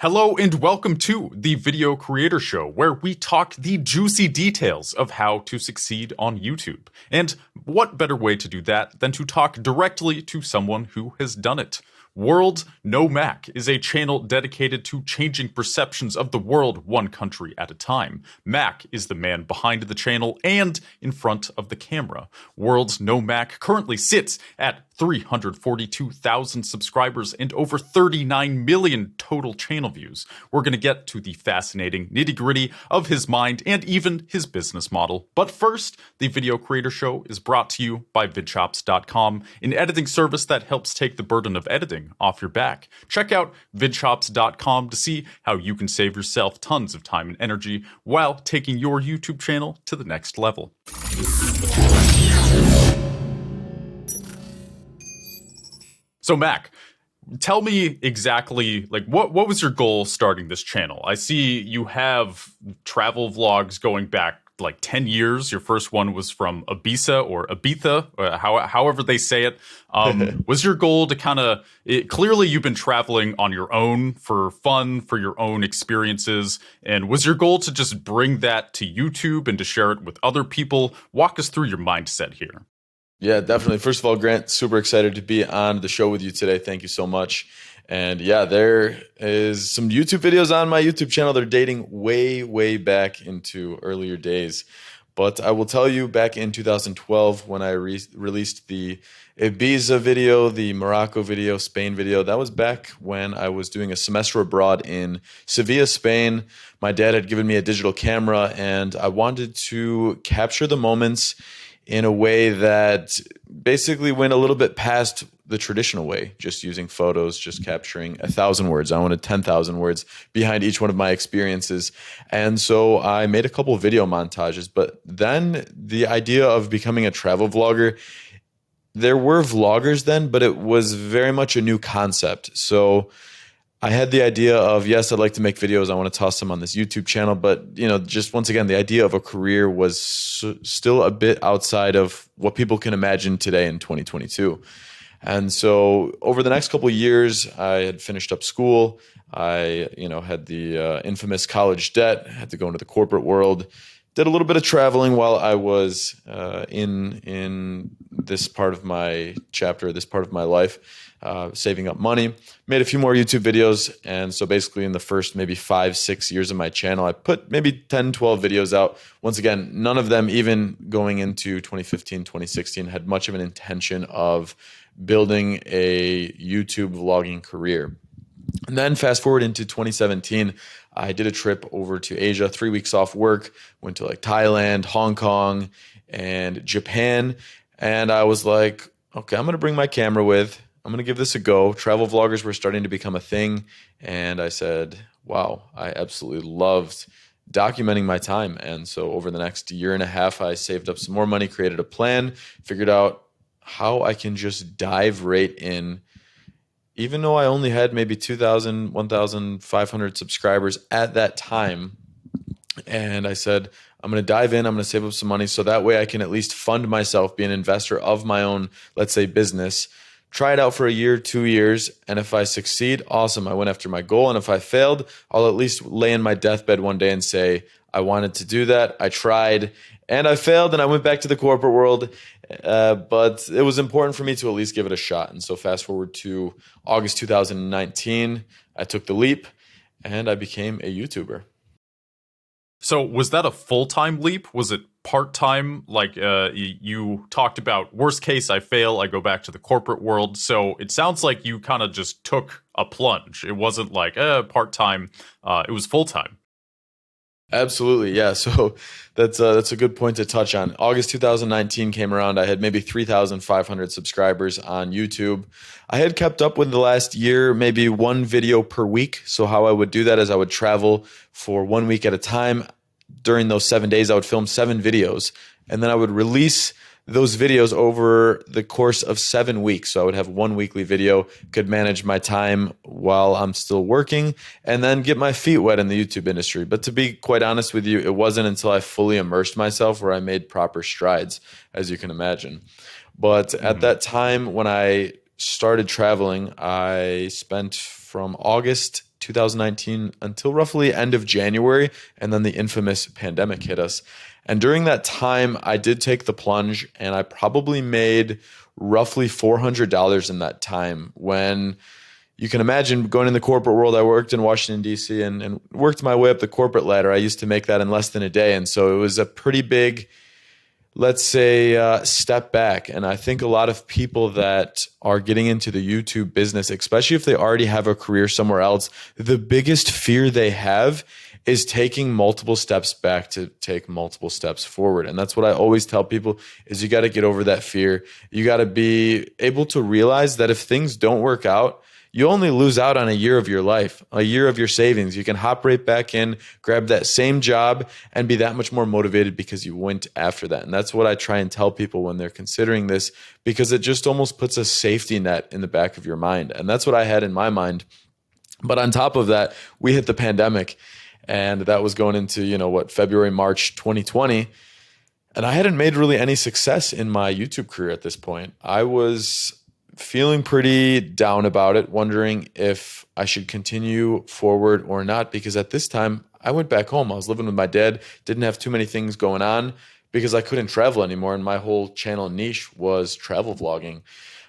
Hello and welcome to the Video Creator Show, where we talk the juicy details of how to succeed on YouTube. And what better way to do that than to talk directly to someone who has done it? World Nomac is a channel dedicated to changing perceptions of the world one country at a time. Mac is the man behind the channel and in front of the camera. World Nomac currently sits at 342,000 subscribers and over 39 million total channel views. We're going to get to the fascinating nitty-gritty of his mind and even his business model. But first, the Video Creator Show is brought to you by VidChops.com, an editing service that helps take the burden of editing off your back. Check out VidChops.com to see how you can save yourself tons of time and energy while taking your YouTube channel to the next level. So Mac, tell me exactly, what was your goal starting this channel? I see you have travel vlogs going back 10 years. Your first one was from Ibiza or Ibiza, or however they say it. Was your goal to clearly you've been traveling on your own for fun, for your own experiences, and was your goal to just bring that to YouTube and to share it with other people? Walk us through your mindset here. Yeah, definitely. First of all, Grant, super excited to be on the show with you today. Thank you so much. And yeah, there is some YouTube videos on my YouTube channel. They're dating way back into earlier days. But I will tell you, back in 2012, when I released the Ibiza video, the Morocco video, Spain video, that was back when I was doing a semester abroad in Sevilla, Spain. My dad had given me a digital camera, and I wanted to capture the moments in a way that basically went a little bit past the traditional way, just using photos, just capturing 1,000 words. I wanted 10,000 words behind each one of my experiences. And so I made a couple of video montages, but then the idea of becoming a travel vlogger, there were vloggers then, but it was very much a new concept. So I had the idea of, yes, I'd like to make videos. I want to toss them on this YouTube channel. But, just once again, the idea of a career was still a bit outside of what people can imagine today in 2022. And so over the next couple of years, I had finished up school. I, had the infamous college debt, had to go into the corporate world, did a little bit of traveling while I was in this part of my chapter, this part of my life. Saving up money, made a few more YouTube videos. And so basically in the first maybe 5-6 years of my channel, I put maybe 10, 12 videos out. Once again, none of them, even going into 2015, 2016, had much of an intention of building a YouTube vlogging career. And then fast forward into 2017, I did a trip over to Asia, 3 weeks off work, went to Thailand, Hong Kong, and Japan. And I was like, okay, I'm going to bring my camera with. I'm going to give this a go. Travel vloggers were starting to become a thing. And I said, wow, I absolutely loved documenting my time. And so over the next year and a half, I saved up some more money, created a plan, figured out how I can just dive right in. Even though I only had maybe 2,000, 1,500 subscribers at that time. And I said, I'm going to dive in. I'm going to save up some money so that way I can at least fund myself, be an investor of my own, let's say, business. Try it out for a year, 2 years, and if I succeed, awesome. I went after my goal, and if I failed, I'll at least lay in my deathbed one day and say, I wanted to do that, I tried, and I failed, and I went back to the corporate world, but it was important for me to at least give it a shot. And so fast forward to August 2019, I took the leap, and I became a YouTuber. So was that a full-time leap? Was it part-time? You talked about worst case, I fail, I go back to the corporate world. So it sounds like you kind of just took a plunge. It wasn't part-time. It was full-time. Absolutely, yeah. So that's a good point to touch on. August 2019 came around. I had maybe 3,500 subscribers on YouTube. I had kept up with the last year, maybe one video per week. So how I would do that is I would travel for 1 week at a time. During those 7 days, I would film 7 videos, and then I would release those videos over the course of 7 weeks. So I would have one weekly video, could manage my time while I'm still working, and then get my feet wet in the YouTube industry. But to be quite honest with you, it wasn't until I fully immersed myself where I made proper strides, as you can imagine. But at that time, when I started traveling, I spent from August 2019 until roughly end of January, and then the infamous pandemic hit us. And during that time, I did take the plunge, and I probably made roughly $400 in that time. When you can imagine going in the corporate world, I worked in Washington, D.C., and worked my way up the corporate ladder. I used to make that in less than a day. And so it was a pretty big, let's say, step back. And I think a lot of people that are getting into the YouTube business, especially if they already have a career somewhere else, the biggest fear they have is taking multiple steps back to take multiple steps forward. And that's what I always tell people is you got to get over that fear. You got to be able to realize that if things don't work out, you only lose out on a year of your life, a year of your savings. You can hop right back in, grab that same job, and be that much more motivated because you went after that. And that's what I try and tell people when they're considering this, because it just almost puts a safety net in the back of your mind. And that's what I had in my mind. But on top of that, we hit the pandemic, and that was going into, February, March 2020. And I hadn't made really any success in my YouTube career at this point. I was feeling pretty down about it, wondering if I should continue forward or not, because at this time I went back home. I was living with my dad, didn't have too many things going on because I couldn't travel anymore, and my whole channel niche was travel vlogging.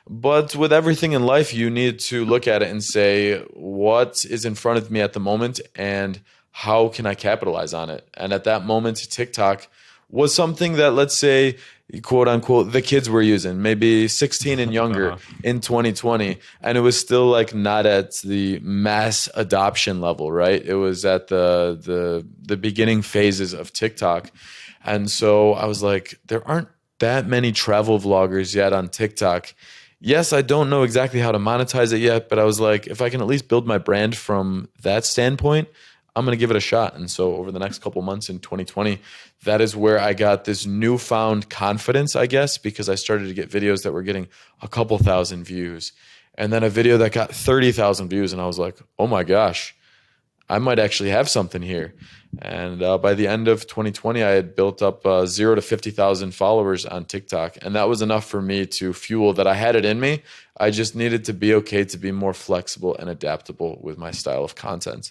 But with everything in life, you need to look at it and say, what is in front of me at the moment and how can I capitalize on it? And at that moment, TikTok was something that, let's say, quote unquote, the kids were using, maybe 16 and younger in 2020. And it was still like not at the mass adoption level, right? It was at the beginning phases of TikTok. And so I was like, there aren't that many travel vloggers yet on TikTok. Yes, I don't know exactly how to monetize it yet, but I was like, if I can at least build my brand from that standpoint, I'm going to give it a shot. And so over the next couple months in 2020, that is where I got this newfound confidence, I guess, because I started to get videos that were getting a couple thousand views, and then a video that got 30,000 views. And I was like, oh my gosh, I might actually have something here. And by the end of 2020, I had built up 0 to 50,000 followers on TikTok. And that was enough for me to fuel that I had it in me. I just needed to be okay to be more flexible and adaptable with my style of content.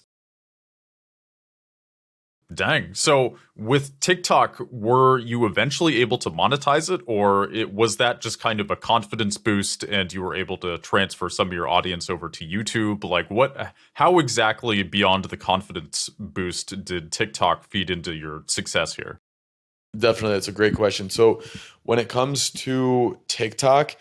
Dang. So with TikTok, were you eventually able to monetize it, or was that just kind of a confidence boost and you were able to transfer some of your audience over to YouTube? Like how exactly beyond the confidence boost did TikTok feed into your success here? Definitely. That's a great question. So when it comes to TikTok,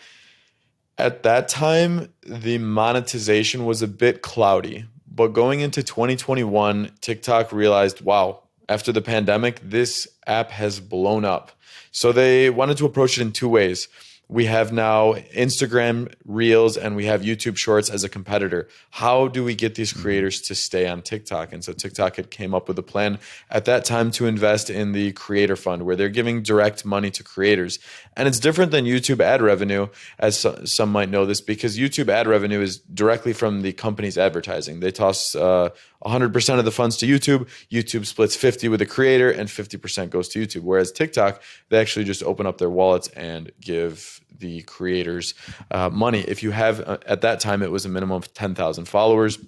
at that time, the monetization was a bit cloudy. But going into 2021, TikTok realized, wow, after the pandemic, this app has blown up. So they wanted to approach it in two ways. We have now Instagram Reels and we have YouTube Shorts as a competitor. How do we get these creators to stay on TikTok? And so TikTok had came up with a plan at that time to invest in the Creator Fund, where they're giving direct money to creators. And it's different than YouTube ad revenue, as some might know this, because YouTube ad revenue is directly from the company's advertising. They toss 100% of the funds to YouTube. YouTube splits 50 with the creator and 50% goes to YouTube. Whereas TikTok, they actually just open up their wallets and give the creators money. If you have, at that time, it was a minimum of 10,000 followers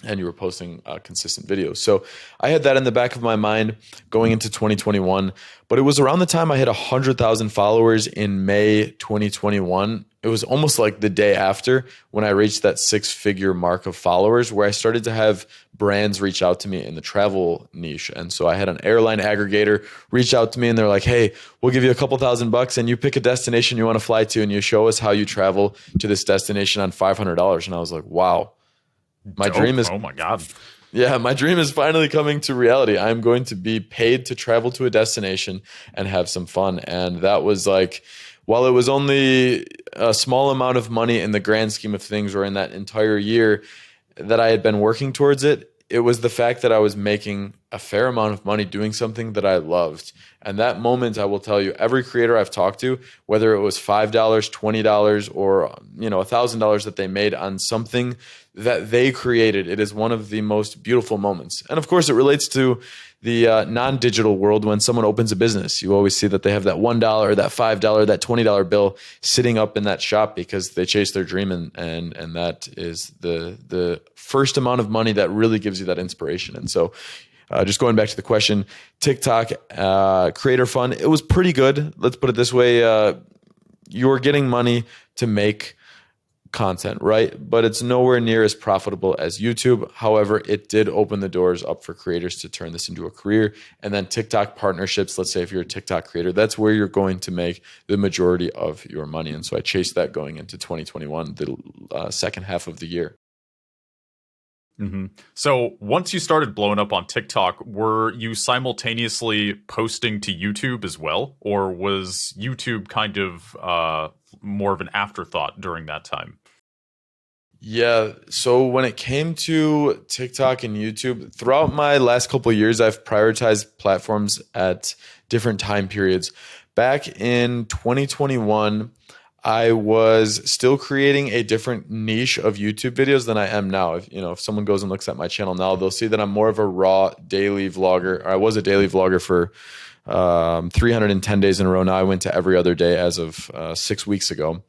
and you were posting consistent videos. So I had that in the back of my mind going into 2021, but it was around the time I hit 100,000 followers in May 2021. It was almost like the day after when I reached that 6-figure mark of followers, where I started to have brands reach out to me in the travel niche. And so I had an airline aggregator reach out to me and they're like, hey, we'll give you a couple $1,000 and you pick a destination you want to fly to and you show us how you travel to this destination on $500. And I was like, wow. My dream is, oh my God. Yeah, my dream is finally coming to reality. I'm going to be paid to travel to a destination and have some fun. And that was like, while it was only a small amount of money in the grand scheme of things, or in that entire year that I had been working towards it, it was the fact that I was making a fair amount of money doing something that I loved. And that moment, I will tell you, every creator I've talked to, whether it was $5, $20, or $1,000 that they made on something that they created. It is one of the most beautiful moments. And of course, it relates to the non-digital world. When someone opens a business, you always see that they have that $1, that $5, that $20 bill sitting up in that shop because they chase their dream, and that is the first amount of money that really gives you that inspiration. And so just going back to the question, TikTok creator fund, it was pretty good. Let's put it this way. You're getting money to make content, right? But it's nowhere near as profitable as YouTube. However, it did open the doors up for creators to turn this into a career. And then TikTok partnerships, let's say if you're a TikTok creator, that's where you're going to make the majority of your money. And so I chased that going into 2021, the second half of the year. Mm-hmm. So once you started blowing up on TikTok, were you simultaneously posting to YouTube as well? Or was YouTube kind of more of an afterthought during that time? Yeah. So when it came to TikTok and YouTube, throughout my last couple of years, I've prioritized platforms at different time periods. Back in 2021, I was still creating a different niche of YouTube videos than I am now. If someone goes and looks at my channel now, they'll see that I'm more of a raw daily vlogger. I was a daily vlogger for 310 days in a row. Now I went to every other day as of 6 weeks ago.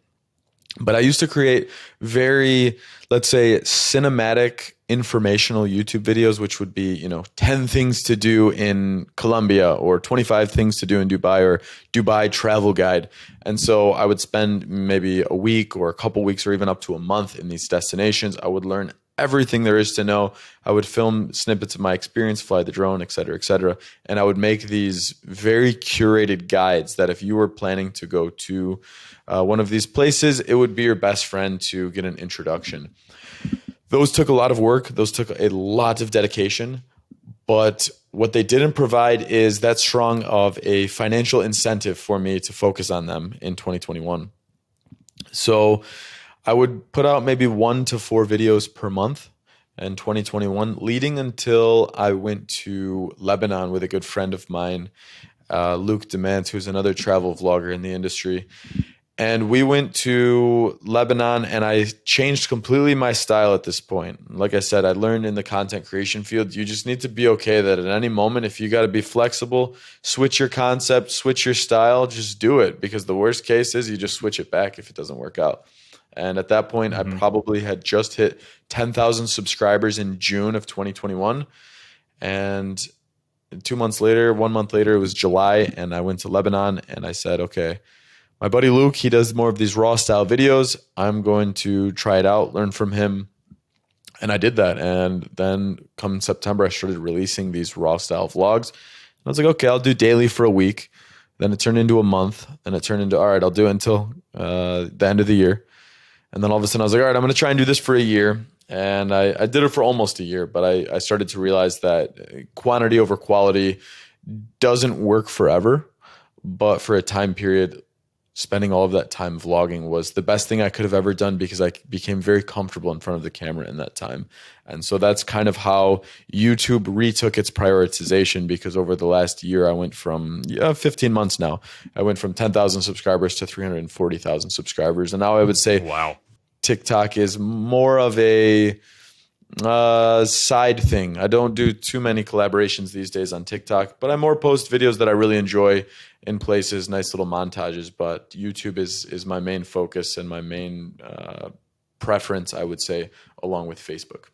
But I used to create very, let's say, cinematic, informational YouTube videos, which would be, 10 things to do in Colombia or 25 things to do in Dubai or Dubai travel guide. And so I would spend maybe a week or a couple weeks or even up to a month in these destinations. I would learn everything there is to know. I would film snippets of my experience, fly the drone, et cetera, et cetera. And I would make these very curated guides that if you were planning to go to one of these places, it would be your best friend to get an introduction. Those took a lot of work. Those took a lot of dedication. But what they didn't provide is that strong of a financial incentive for me to focus on them in 2021. So I would put out maybe 1 to 4 videos per month in 2021, leading until I went to Lebanon with a good friend of mine, Luke Demant, who's another travel vlogger in the industry. And we went to Lebanon, and I changed completely my style at this point. Like I said, I learned in the content creation field, you just need to be okay that at any moment, if you got to be flexible, switch your concept, switch your style, just do it. Because the worst case is you just switch it back if it doesn't work out. And at that point, I probably had just hit 10,000 subscribers in June of 2021. And 2 months later, 1 month later, it was July, and I went to Lebanon, and I said, okay, my buddy Luke, he does more of these raw style videos. I'm going to try it out, learn from him. And I did that. And then come September, I started releasing these raw style vlogs. And I was like, okay, I'll do daily for a week. Then it turned into a month. Then it turned into, all right, I'll do it until the end of the year. And then all of a sudden I was like, all right, I'm going to try and do this for a year. And I did it for almost a year, but I started to realize that quantity over quality doesn't work forever. But for a time period, spending all of that time vlogging was the best thing I could have ever done because I became very comfortable in front of the camera in that time. And so that's kind of how YouTube retook its prioritization, because over the last year, I went from 15 months now, I went from 10,000 subscribers to 340,000 subscribers. And now I would say, wow, TikTok is more of a side thing. I don't do too many collaborations these days on TikTok, but I more post videos that I really enjoy in places, nice little montages. But YouTube is my main focus and my main preference, I would say, along with Facebook.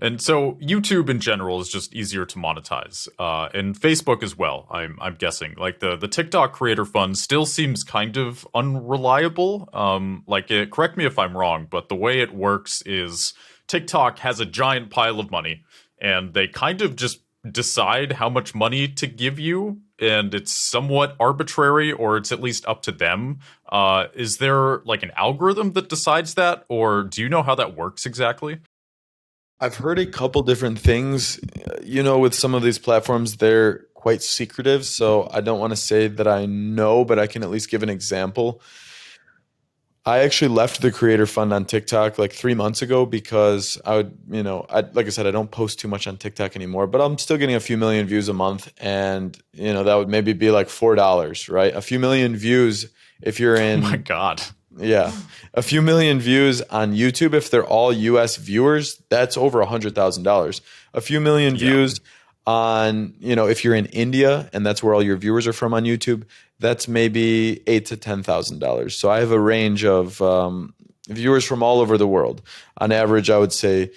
And so YouTube in general is just easier to monetize, and Facebook as well. I'm guessing like the TikTok creator fund still seems kind of unreliable. Correct me if I'm wrong, but the way it works is TikTok has a giant pile of money, and they kind of just decide how much money to give you, and it's somewhat arbitrary, or it's at least up to them. Is there like an algorithm that decides that, or do you know how that works exactly? I've heard a couple different things. With some of these platforms, they're quite secretive. So I don't want to say that I know, but I can at least give an example. I actually left the creator fund on TikTok like 3 months ago because I would, like I said, I don't post too much on TikTok anymore, but I'm still getting a few million views a month. And, that would maybe be like $4, right? A few million views if you're in. Oh my God. Yeah. A few million views on YouTube, if they're all US viewers, that's over $100,000. A few million Yeah. views on, if you're in India and that's where all your viewers are from on YouTube, that's maybe $8,000 to $10,000. So I have a range of viewers from all over the world. On average, I would say,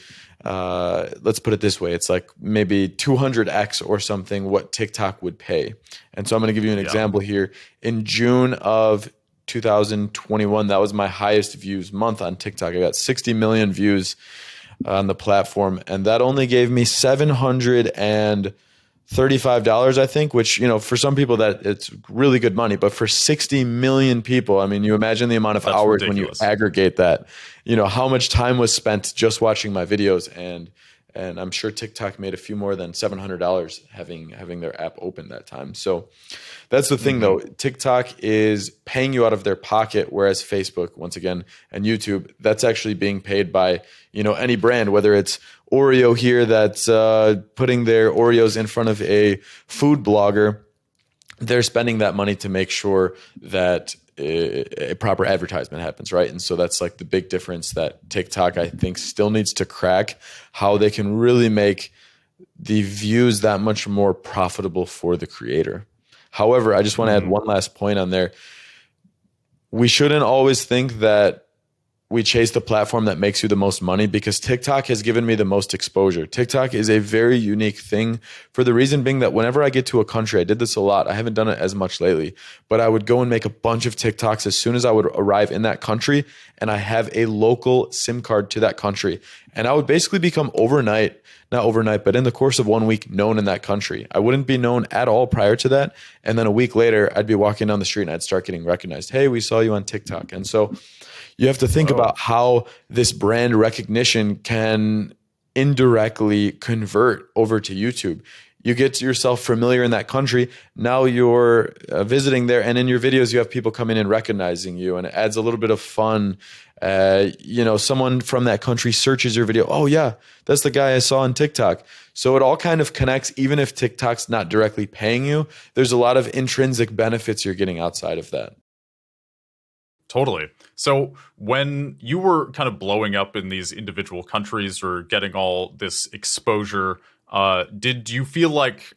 let's put it this way, it's like maybe 200x or something what TikTok would pay. And so I'm going to give you an example here. In June of 2021, that was my highest views month on TikTok. I got 60 million views on the platform, and that only gave me $735, I think, which, for some people that it's really good money, but for 60 million people, I mean, you imagine the amount of That's hours ridiculous. when you aggregate that, how much time was spent just watching my videos, and I'm sure TikTok made a few more than $700 having their app open that time. So that's the thing, though. TikTok is paying you out of their pocket, whereas Facebook, once again, and YouTube, that's actually being paid by any brand, whether it's Oreo here that's putting their Oreos in front of a food blogger. They're spending that money to make sure that a proper advertisement happens, right? And so that's like the big difference that TikTok, I think, still needs to crack, how they can really make the views that much more profitable for the creator. However, I just want to add one last point on there. We shouldn't always think that we chase the platform that makes you the most money, because TikTok has given me the most exposure. TikTok is a very unique thing, for the reason being that whenever I get to a country, I did this a lot. I haven't done it as much lately, but I would go and make a bunch of TikToks as soon as I would arrive in that country, and I have a local SIM card to that country. And I would basically become not overnight, but in the course of 1 week, known in that country. I wouldn't be known at all prior to that. And then a week later, I'd be walking down the street and I'd start getting recognized. Hey, we saw you on TikTok. And so you have to think about how this brand recognition can indirectly convert over to YouTube. You get yourself familiar in that country. Now you're visiting there, and in your videos, you have people coming in recognizing you, and it adds a little bit of fun. Someone from that country searches your video. Oh yeah, that's the guy I saw on TikTok. So it all kind of connects, even if TikTok's not directly paying you. There's a lot of intrinsic benefits you're getting outside of that. Totally. So when you were kind of blowing up in these individual countries or getting all this exposure, did you feel like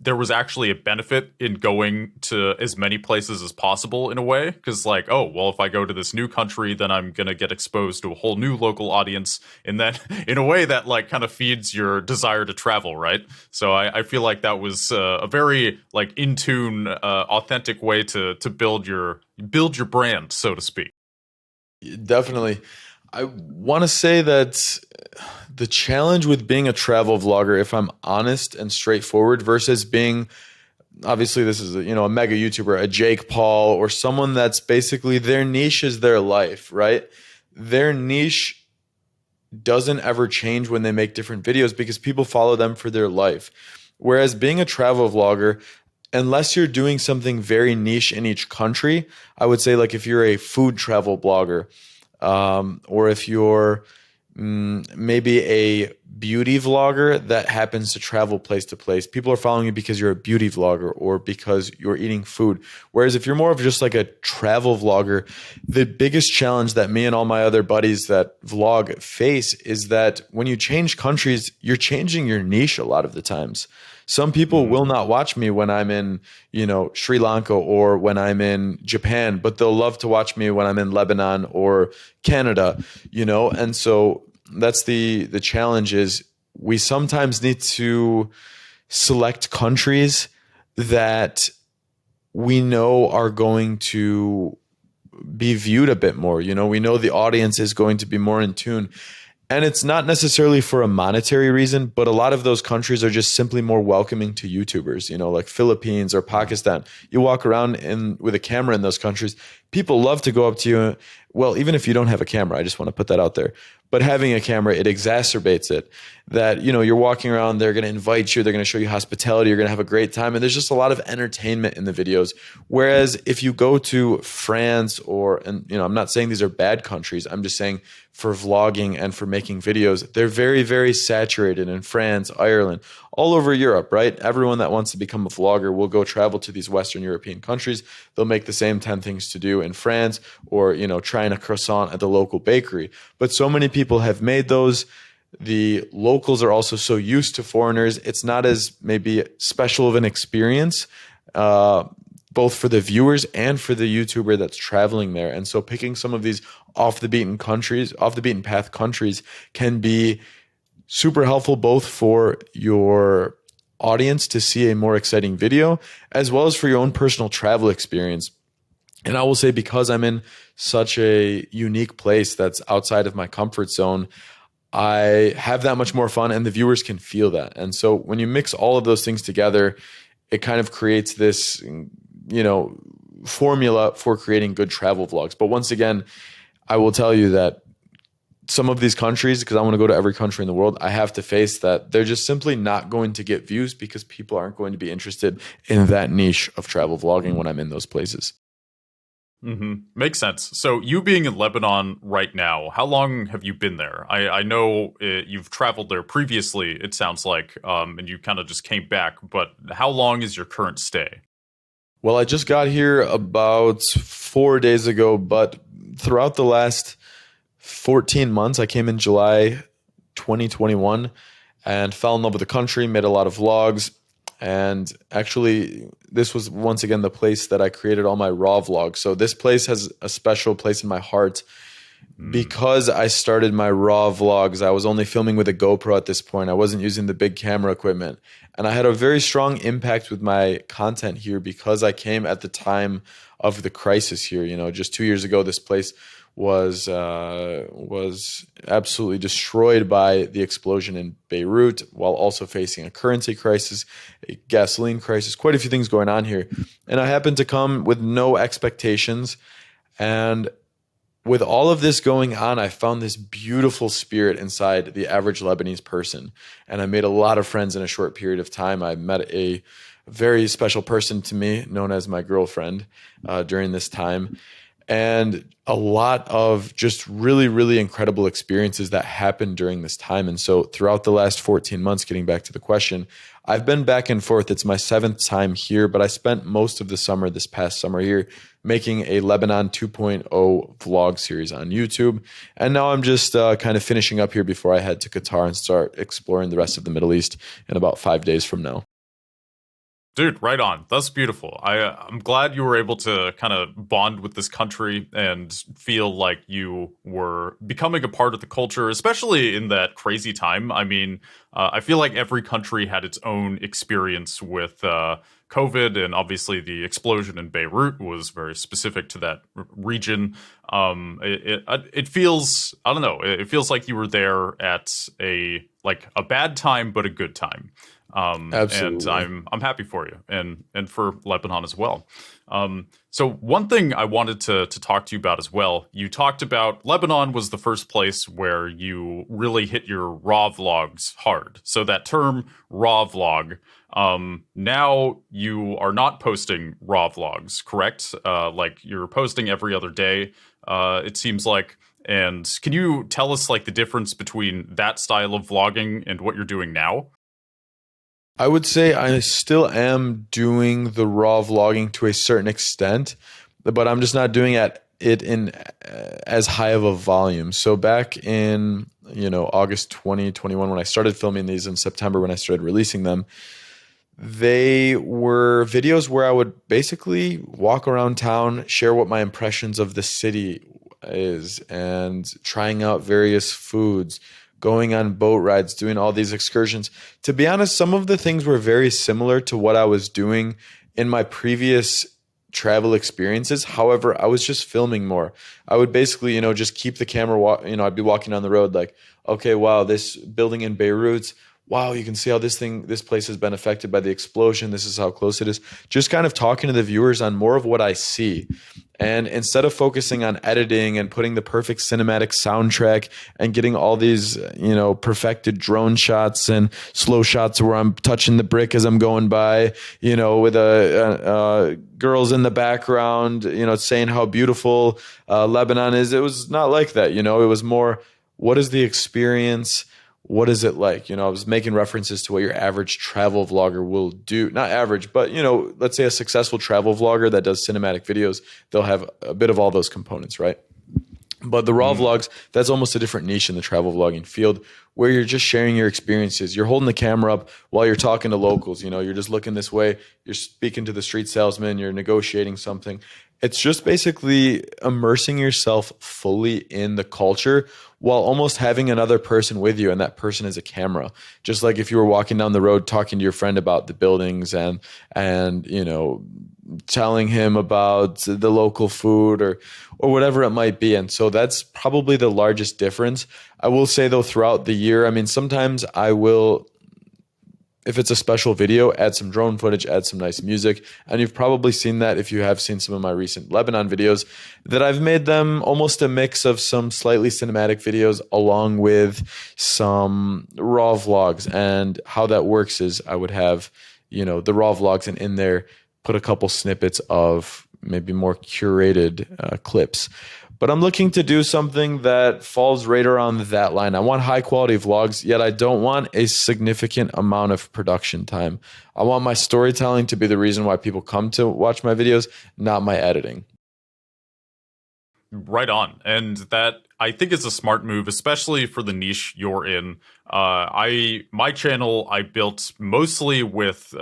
there was actually a benefit in going to as many places as possible in a way? Because if I go to this new country, then I'm going to get exposed to a whole new local audience. And then in a way that kind of feeds your desire to travel, right? So I feel like that was a very in tune, authentic way to build your brand, so to speak. Definitely. I want to say that the challenge with being a travel vlogger, if I'm honest and straightforward, versus being, obviously this is a mega YouTuber, a Jake Paul, or someone that's basically their niche is their life, right? Their niche doesn't ever change when they make different videos because people follow them for their life. Whereas being a travel vlogger, unless you're doing something very niche in each country, I would say if you're a food travel blogger, or if you're maybe a beauty vlogger that happens to travel place to place, people are following you because you're a beauty vlogger or because you're eating food. Whereas if you're more of just a travel vlogger, the biggest challenge that me and all my other buddies that vlog face is that when you change countries, you're changing your niche a lot of the times. Some people will not watch me when I'm in, Sri Lanka or when I'm in Japan, but they'll love to watch me when I'm in Lebanon or Canada, and so that's the challenge is we sometimes need to select countries that we know are going to be viewed a bit more. We know the audience is going to be more in tune. And it's not necessarily for a monetary reason, but a lot of those countries are just simply more welcoming to YouTubers, like Philippines or Pakistan. You walk around with a camera in those countries, people love to go up to you. Well, even if you don't have a camera, I just want to put that out there. But having a camera, it exacerbates it. That, you're walking around, they're going to invite you, they're going to show you hospitality, you're going to have a great time. And there's just a lot of entertainment in the videos. Whereas if you go to France I'm not saying these are bad countries, I'm just saying for vlogging and for making videos, they're very, very saturated in France, Ireland, all over Europe, right? Everyone that wants to become a vlogger will go travel to these Western European countries. They'll make the same 10 things to do in France, or, trying a croissant at the local bakery. But so many people have made those. The locals are also so used to foreigners. It's not as maybe special of an experience, both for the viewers and for the YouTuber that's traveling there. And so picking some of these off the beaten path countries can be super helpful, both for your audience to see a more exciting video, as well as for your own personal travel experience. And I will say, because I'm in such a unique place that's outside of my comfort zone, I have that much more fun, and the viewers can feel that. And so when you mix all of those things together, it kind of creates this, formula for creating good travel vlogs. But once again, I will tell you that some of these countries, because I want to go to every country in the world, I have to face that they're just simply not going to get views, because people aren't going to be interested in that niche of travel vlogging when I'm in those places. Makes sense. So you being in Lebanon right now, how long have you been there? I know you've traveled there previously, it sounds like, and you kind of just came back, but how long is your current stay? Well, I just got here about 4 days ago, but throughout the last 14 months, I came in July 2021 and fell in love with the country, made a lot of vlogs. And actually, this was once again the place that I created all my raw vlogs. So this place has a special place in my heart because I started my raw vlogs. I was only filming with a GoPro at this point. I wasn't using the big camera equipment. And I had a very strong impact with my content here because I came at the time of the crisis here. Just 2 years ago, this place was absolutely destroyed by the explosion in Beirut, while also facing a currency crisis, a gasoline crisis, quite a few things going on here. And I happened to come with no expectations. And with all of this going on, I found this beautiful spirit inside the average Lebanese person. And I made a lot of friends in a short period of time. I met a very special person to me, known as my girlfriend, during this time. And a lot of just really, really incredible experiences that happened during this time. And so throughout the last 14 months, getting back to the question, I've been back and forth. It's my 7th time here, but I spent most of the summer, this past summer here, making a Lebanon 2.0 vlog series on YouTube. And now I'm just kind of finishing up here before I head to Qatar and start exploring the rest of the Middle East in about 5 days from now. Dude, right on. That's beautiful. I'm glad you were able to kind of bond with this country and feel like you were becoming a part of the culture, especially in that crazy time. I mean, I feel like every country had its own experience with COVID, and obviously the explosion in Beirut was very specific to that region. It feels, I don't know, it feels like you were there at a bad time, but a good time. Absolutely. And I'm happy for you and for Lebanon as well. So one thing I wanted to talk to you about as well, you talked about Lebanon was the first place where you really hit your raw vlogs hard. So that term raw vlog, now you are not posting raw vlogs, correct? Like you're posting every other day, it seems like. And can you tell us the difference between that style of vlogging and what you're doing now? I would say I still am doing the raw vlogging to a certain extent, but I'm just not doing it in as high of a volume. So back in August 2021, when I started filming these, in September when I started releasing them, they were videos where I would basically walk around town, share what my impressions of the city is, and trying out various foods, going on boat rides, doing all these excursions. To be honest, some of the things were very similar to what I was doing in my previous travel experiences. However, I was just filming more. I would basically, just keep the camera, I'd be walking down the road like, okay, wow, this building in Beirut, wow, you can see how this place has been affected by the explosion. This is how close it is. Just kind of talking to the viewers on more of what I see. And instead of focusing on editing and putting the perfect cinematic soundtrack and getting all these, perfected drone shots and slow shots where I'm touching the brick as I'm going by, with girls in the background, saying how beautiful Lebanon is. It was not like that. It was more, what is the experience? what is it like? I was making references to what your average travel vlogger will do. Not average, but let's say a successful travel vlogger that does cinematic videos, they'll have a bit of all those components, right? But the raw vlogs, that's almost a different niche in the travel vlogging field, where you're just sharing your experiences. You're holding the camera up while you're talking to locals. You're just looking this way. You're speaking to the street salesman. You're negotiating something. It's just basically immersing yourself fully in the culture while almost having another person with you, and that person is a camera. Just like if you were walking down the road talking to your friend about the buildings and telling him about the local food or whatever it might be. And so that's probably the largest difference. I will say though, throughout the year, I mean, sometimes I will, if it's a special video, add some drone footage, add some nice music. And you've probably seen that if you have seen some of my recent Lebanon videos, that I've made them almost a mix of some slightly cinematic videos along with some raw vlogs. And how that works is I would have, the raw vlogs, and in there put a couple snippets of maybe more curated clips. But I'm looking to do something that falls right around that line. I want high quality vlogs, yet I don't want a significant amount of production time. I want my storytelling to be the reason why people come to watch my videos, not my editing. Right on. And that, I think, is a smart move, especially for the niche you're in. My channel I built mostly with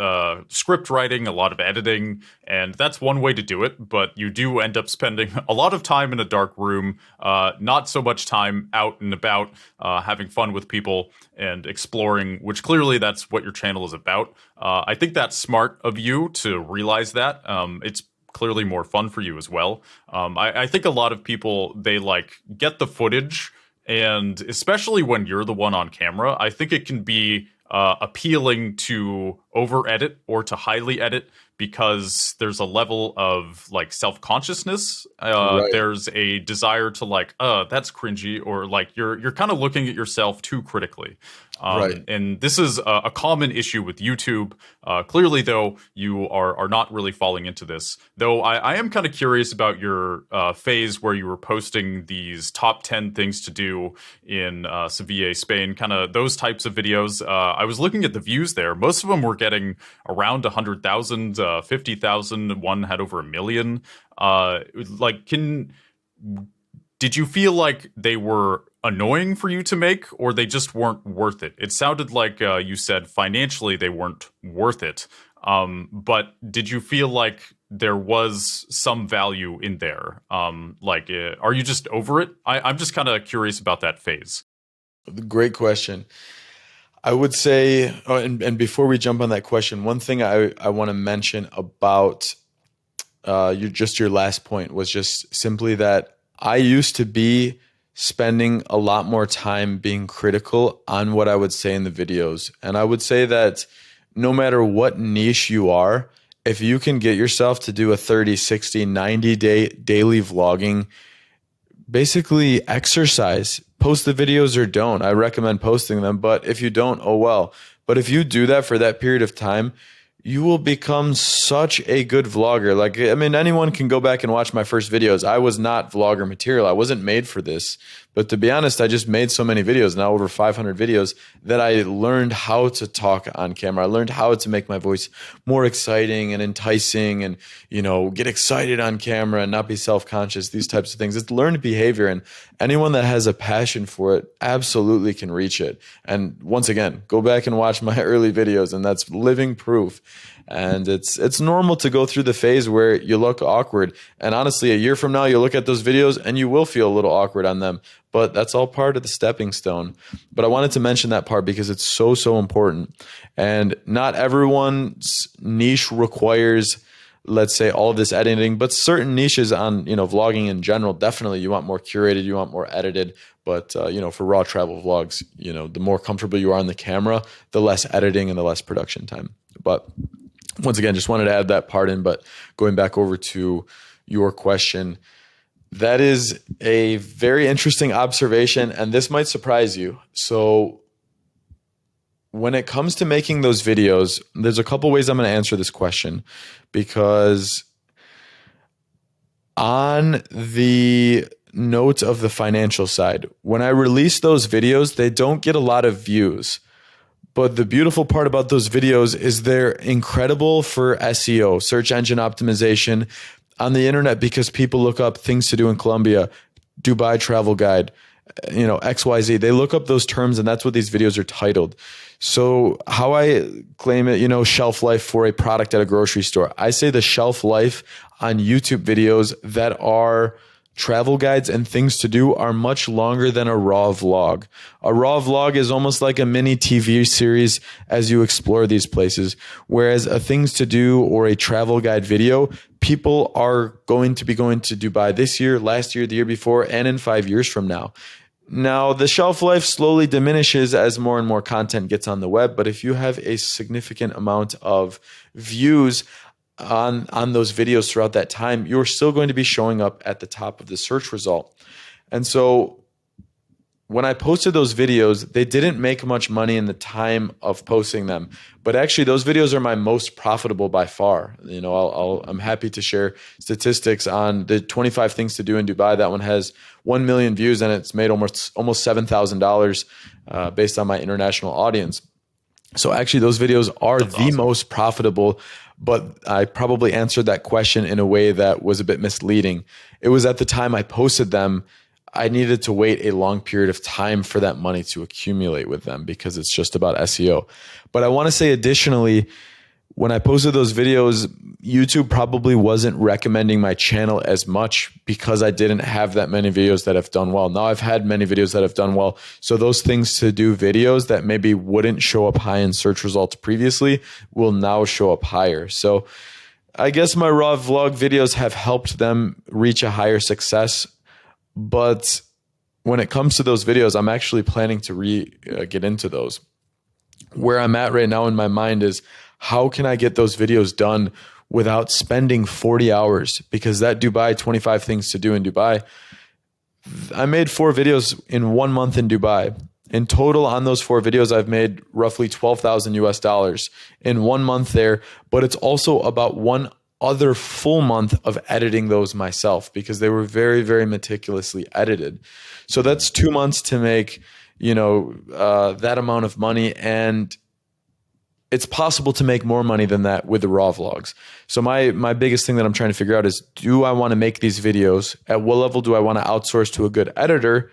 script writing, a lot of editing, and that's one way to do it. But you do end up spending a lot of time in a dark room, not so much time out and about, having fun with people and exploring, which clearly that's what your channel is about. I think that's smart of you to realize that. It's clearly more fun for you as well. I think a lot of people, they get the footage, and especially when you're the one on camera, I think it can be appealing to over edit or to highly edit, because there's a level of self-consciousness. Right. There's a desire to that's cringy, or you're kind of looking at yourself too critically. Right. And this is a common issue with YouTube. Clearly, though, you are not really falling into this. Though I am kind of curious about your phase where you were posting these top 10 things to do in Sevilla, Spain, kind of those types of videos. I was looking at the views there. Most of them were getting around 100,000, 50,000. One had over 1 million. Did you feel like they were annoying for you to make, or they just weren't worth it? It sounded like you said financially they weren't worth it. But did you feel like there was some value in there? Are you just over it? I'm just kind of curious about that phase. Great question. I would say, and before we jump on that question, one thing I want to mention about your last point was just simply that I used to be spending a lot more time being critical on what I would say in the videos. And I would say that no matter what niche you are, if you can get yourself to do a 30, 60, 90-day daily vlogging, basically exercise. Post the videos or don't. I recommend posting them, but if you don't, oh well. But if you do that for that period of time, you will become such a good vlogger. Anyone can go back and watch my first videos. I was not vlogger material. I wasn't made for this. But to be honest, I just made so many videos, now over 500 videos, that I learned how to talk on camera. I learned how to make my voice more exciting and enticing and, get excited on camera and not be self-conscious, these types of things. It's learned behavior, and anyone that has a passion for it absolutely can reach it. And once again, go back and watch my early videos, and that's living proof. And it's normal to go through the phase where you look awkward. And honestly, a year from now, you'll look at those videos and you will feel a little awkward on them. But that's all part of the stepping stone. But I wanted to mention that part because it's so, so important. And not everyone's niche requires, let's say, all of this editing, but certain niches on, vlogging in general, definitely you want more curated, you want more edited. But, for raw travel vlogs, the more comfortable you are on the camera, the less editing and the less production time. But once again, just wanted to add that part in. But going back over to your question, that is a very interesting observation, and this might surprise you. So when it comes to making those videos, there's a couple ways I'm going to answer this question, because on the note of the financial side. When I release those videos, they don't get a lot of views. But the beautiful part about those videos is they're incredible for SEO, search engine optimization on the internet, because people look up things to do in Colombia, Dubai travel guide, XYZ. They look up those terms, and that's what these videos are titled. So how I claim it, shelf life for a product at a grocery store. I say the shelf life on YouTube videos that are travel guides and things to do are much longer than a raw vlog. A raw vlog is almost like a mini TV series as you explore these places, whereas a things to do or a travel guide video, people are going to be going to Dubai this year, last year, the year before, and in 5 years from now. Now, the shelf life slowly diminishes as more and more content gets on the web, but if you have a significant amount of views on those videos throughout that time, you're still going to be showing up at the top of the search result. And so when I posted those videos, they didn't make much money in the time of posting them, but actually those videos are my most profitable by far. I'm happy to share statistics on the 25 things to do in Dubai. That one has 1 million views and it's made almost $7,000 based on my international audience. So actually those videos are That's awesome. Most profitable, but I probably answered that question in a way that was a bit misleading. It was at the time I posted them, I needed to wait a long period of time for that money to accumulate with them because it's just about SEO. But I want to say additionally, when I posted those videos, YouTube probably wasn't recommending my channel as much because I didn't have that many videos that have done well. Now I've had many videos that have done well. So those things to do videos that maybe wouldn't show up high in search results previously will now show up higher. So I guess my raw vlog videos have helped them reach a higher success. But when it comes to those videos, I'm actually planning to get into those. Where I'm at right now in my mind is, how can I get those videos done without spending 40 hours? Because that Dubai 25 things to do in Dubai, I made 4 videos in 1 month in Dubai. In total on those 4 videos, I've made roughly $12,000 in 1 month there. But it's also about 1 other full month of editing those myself because they were very, very meticulously edited. So that's 2 months to make, that amount of money. And it's possible to make more money than that with the raw vlogs. So my biggest thing that I'm trying to figure out is, do I want to make these videos? At what level do I want to outsource to a good editor?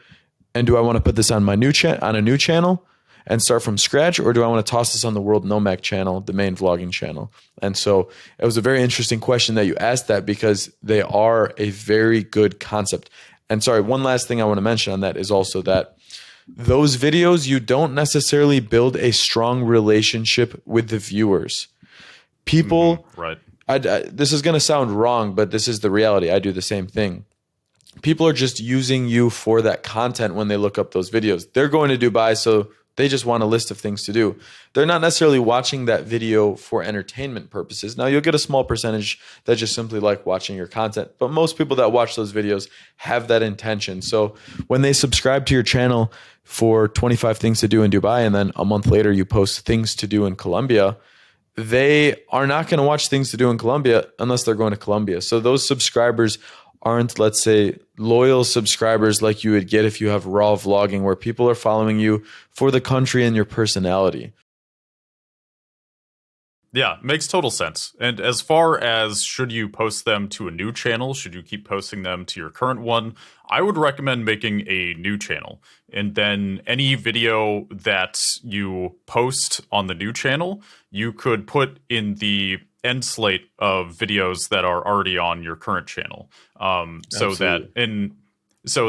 And do I want to put this on my on a new channel and start from scratch? Or do I want to toss this on the World Nomac channel, the main vlogging channel? And so it was a very interesting question that you asked that because they are a very good concept. And sorry, one last thing I want to mention on that is also that those videos, you don't necessarily build a strong relationship with the viewers. People, right? This is going to sound wrong, but this is the reality. I do the same thing. People are just using you for that content when they look up those videos. They're going to Dubai, so they just want a list of things to do. They're not necessarily watching that video for entertainment purposes. Now, you'll get a small percentage that just simply like watching your content, but most people that watch those videos have that intention. So when they subscribe to your channel for 25 things to do in Dubai, and then a month later you post things to do in Colombia, they are not going to watch things to do in Colombia unless they're going to Colombia. So those subscribers aren't, let's say, loyal subscribers like you would get if you have raw vlogging, where people are following you for the country and your personality. Yeah, makes total sense. And as far as should you post them to a new channel, should you keep posting them to your current one, I would recommend making a new channel. And then any video that you post on the new channel, you could put in the end slate of videos that are already on your current channel. So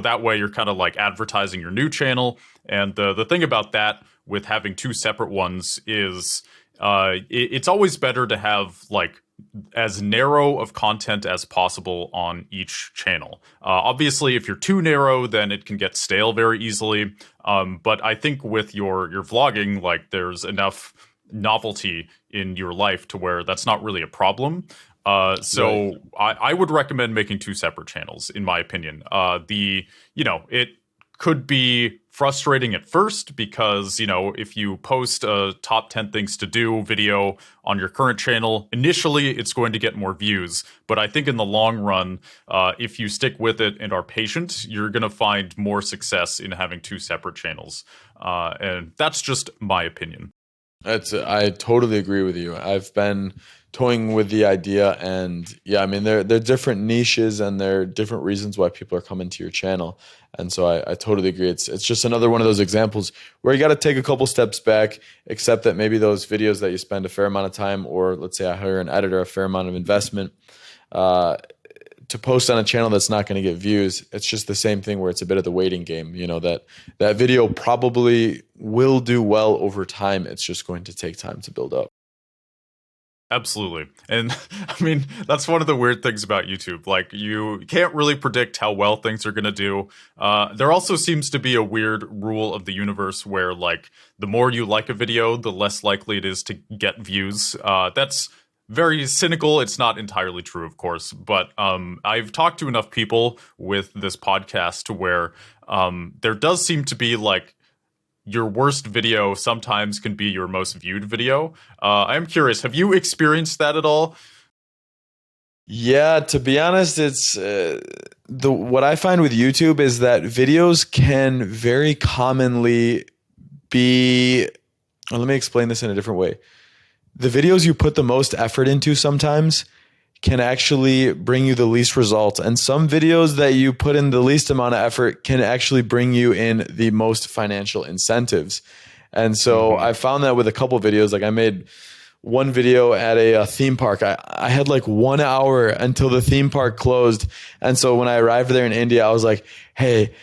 that way you're kind of like advertising your new channel. And the thing about that with having 2 separate ones is it's always better to have like as narrow of content as possible on each channel. Obviously, if you're too narrow, then it can get stale very easily. But I think with your vlogging, like there's enough novelty in your life to where that's not really a problem. So right. I would recommend making 2 separate channels, in my opinion. It could be frustrating at first because, if you post a top 10 things to do video on your current channel, initially it's going to get more views. But I think in the long run, if you stick with it and are patient, you're going to find more success in having two separate channels. And that's just my opinion. I totally agree with you. I've been toying with the idea, and yeah, I mean, they're different niches and there are different reasons why people are coming to your channel. And so I totally agree. It's just another one of those examples where you got to take a couple steps back, accept that maybe those videos that you spend a fair amount of time, or let's say I hire an editor, a fair amount of investment, to post on a channel that's not going to get views. It's just the same thing where it's a bit of the waiting game, that video probably will do well over time. It's just going to take time to build up. Absolutely. And I mean, that's one of the weird things about YouTube. Like, you can't really predict how well things are going to do. There also seems to be a weird rule of the universe where, like, the more you like a video, the less likely it is to get views. That's very cynical. It's not entirely true, of course, but I've talked to enough people with this podcast where there does seem to be, like, your worst video sometimes can be your most viewed video. I'm curious, have you experienced that at all? Yeah, to be honest, it's what I find with YouTube is that videos can very commonly be. Well, let me explain this in a different way. The videos you put the most effort into sometimes can actually bring you the least result. And some videos that you put in the least amount of effort can actually bring you in the most financial incentives. And so I found that with a couple videos. Like, I made one video at a theme park. I had like 1 hour until the theme park closed. And so when I arrived there in India, I was like, hey,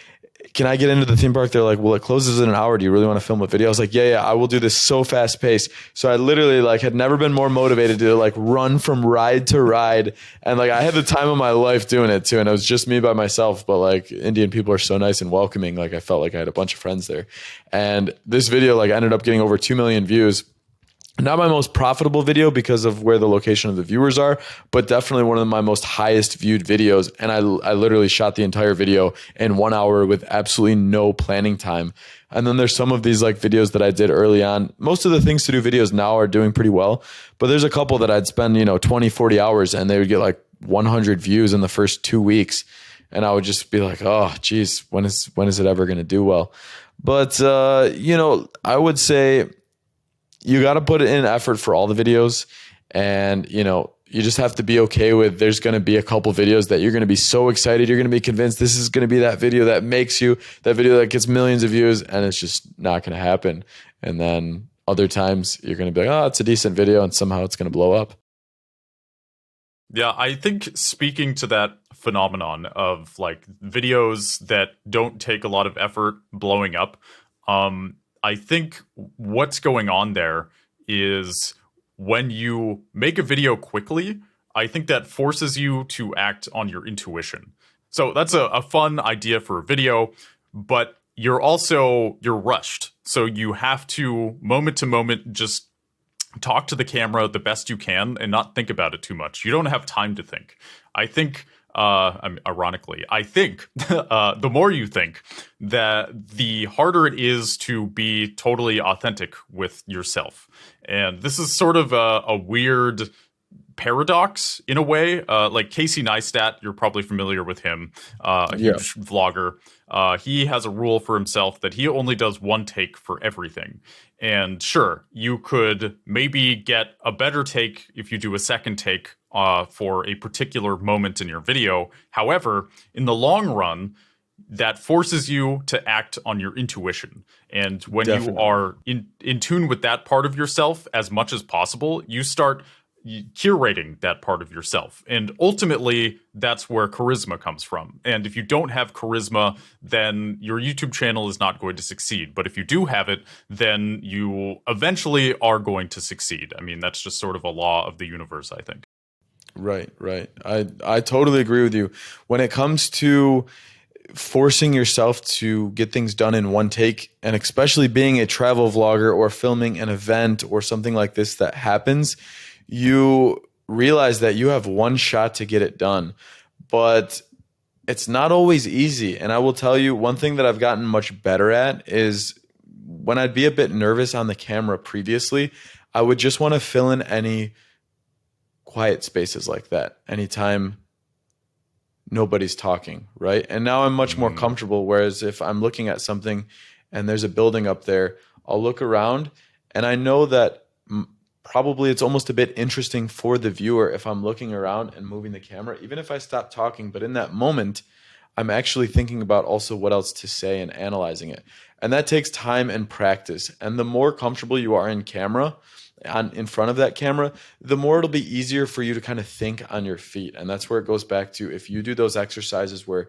can I get into the theme park? They're like, well, it closes in an hour. Do you really want to film a video? I was like, yeah, I will do this so fast paced. So I literally had never been more motivated to run from ride to ride. And I had the time of my life doing it too. And it was just me by myself. But Indian people are so nice and welcoming. I felt like I had a bunch of friends there. And this video ended up getting over 2 million views. Not my most profitable video because of where the location of the viewers are, but definitely one of my most highest viewed videos. And I literally shot the entire video in 1 hour with absolutely no planning time. And then there's some of these videos that I did early on. Most of the things to do videos now are doing pretty well, but there's a couple that I'd spend, 20, 40 hours and they would get 100 views in the first 2 weeks. And I would just be like, oh, geez, when is it ever going to do well? But, I would say, you got to put in effort for all the videos, and you just have to be okay with there's going to be a couple videos that you're going to be so excited, you're going to be convinced this is going to be that video that that video that gets millions of views, and it's just not going to happen. And then other times you're going to be like, oh, it's a decent video, and somehow it's going to blow up. Yeah, I think speaking to that phenomenon of videos that don't take a lot of effort blowing up, I think what's going on there is when you make a video quickly, I think that forces you to act on your intuition. So that's a fun idea for a video, but you're rushed. So you have to moment to moment just talk to the camera the best you can and not think about it too much. You don't have time to think. I think ironically, I think the more you think, that the harder it is to be totally authentic with yourself. And this is sort of a weird paradox in a way. Casey Neistat, you're probably familiar with him, a huge vlogger. He has a rule for himself that he only does one take for everything. And sure, you could maybe get a better take if you do a second take for a particular moment in your video. However, in the long run, that forces you to act on your intuition. And when you are in tune with that part of yourself as much as possible, you start curating that part of yourself. And ultimately, that's where charisma comes from. And if you don't have charisma, then your YouTube channel is not going to succeed. But if you do have it, then you eventually are going to succeed. I mean, that's just sort of a law of the universe, I think. Right. I totally agree with you. When it comes to forcing yourself to get things done in one take, and especially being a travel vlogger or filming an event or something like this that happens, you realize that you have one shot to get it done. But It's not always easy. And I will tell you one thing that I've gotten much better at is when I'd be a bit nervous on the camera previously, I would just want to fill in any quiet spaces like that anytime nobody's talking, right? And now I'm much more Mm, comfortable. Whereas if I'm looking at something and there's a building up there, I'll look around and I know that probably it's almost a bit interesting for the viewer if I'm looking around and moving the camera, even if I stop talking. But in that moment, I'm actually thinking about also what else to say and analyzing it. And that takes time and practice. And the more comfortable you are in camera, in front of that camera, the more it'll be easier for you to kind of think on your feet. And that's where it goes back to if you do those exercises where,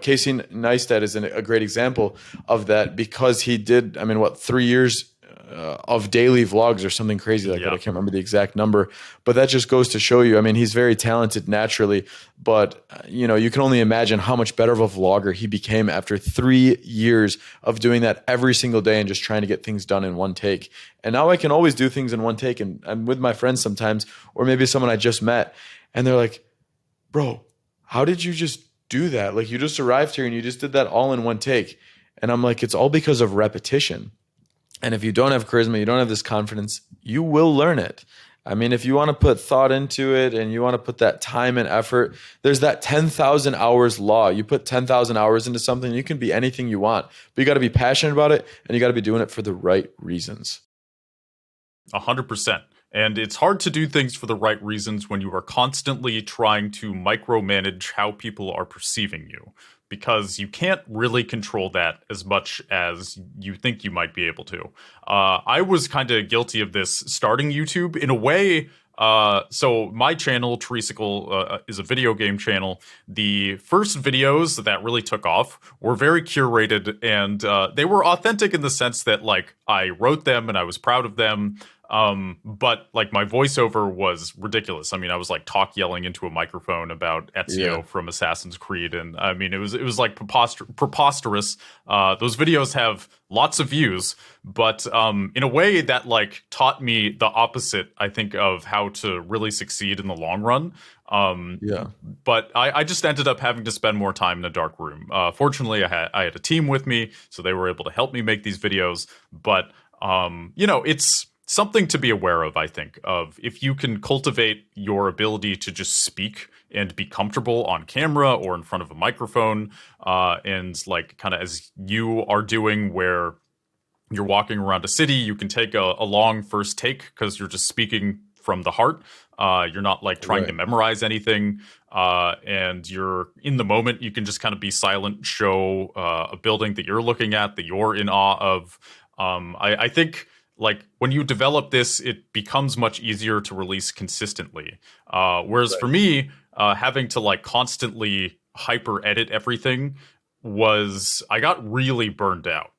Casey Neistat is a great example of that because he did, I mean, what, 3 years of daily vlogs or something crazy like that. I can't remember the exact number, but that just goes to show you. I mean, he's very talented naturally, but you can only imagine how much better of a vlogger he became after 3 years of doing that every single day and just trying to get things done in one take. And now I can always do things in one take. And I'm with my friends sometimes, or maybe someone I just met, and they're like, "Bro, how did you just do that? Like you just arrived here and you just did that all in one take." And I'm like, it's all because of repetition. And if you don't have charisma, you don't have this confidence, you will learn it. I mean, if you want to put thought into it and you want to put that time and effort, there's that 10,000 hours law. You put 10,000 hours into something, you can be anything you want, but you got to be passionate about it and you got to be doing it for the right reasons. 100%. And it's hard to do things for the right reasons when you are constantly trying to micromanage how people are perceiving you, because you can't really control that as much as you think you might be able to. I was kind of guilty of this starting YouTube in a way. So my channel, Teresical, is a video game channel. The first videos that really took off were very curated, and they were authentic in the sense that, like, I wrote them and I was proud of them. But like my voiceover was ridiculous. I mean, I was like yelling into a microphone about Ezio from Assassin's Creed, and I mean, it was like preposterous. Those videos have lots of views, but in a way that like taught me the opposite, I think, of how to really succeed in the long run. But I just ended up having to spend more time in a dark room. Fortunately, I had a team with me, so they were able to help me make these videos. But it's something to be aware of, I think, of if you can cultivate your ability to just speak and be comfortable on camera or in front of a microphone, and like kind of as you are doing where you're walking around a city, you can take a long first take because you're just speaking from the heart. You're not like trying to memorize anything, and you're in the moment. You can just kind of be silent, show a building that you're looking at, that you're in awe of. I think like when you develop this, it becomes much easier to release consistently. Whereas for me, having to like constantly hyper edit everything I got really burned out.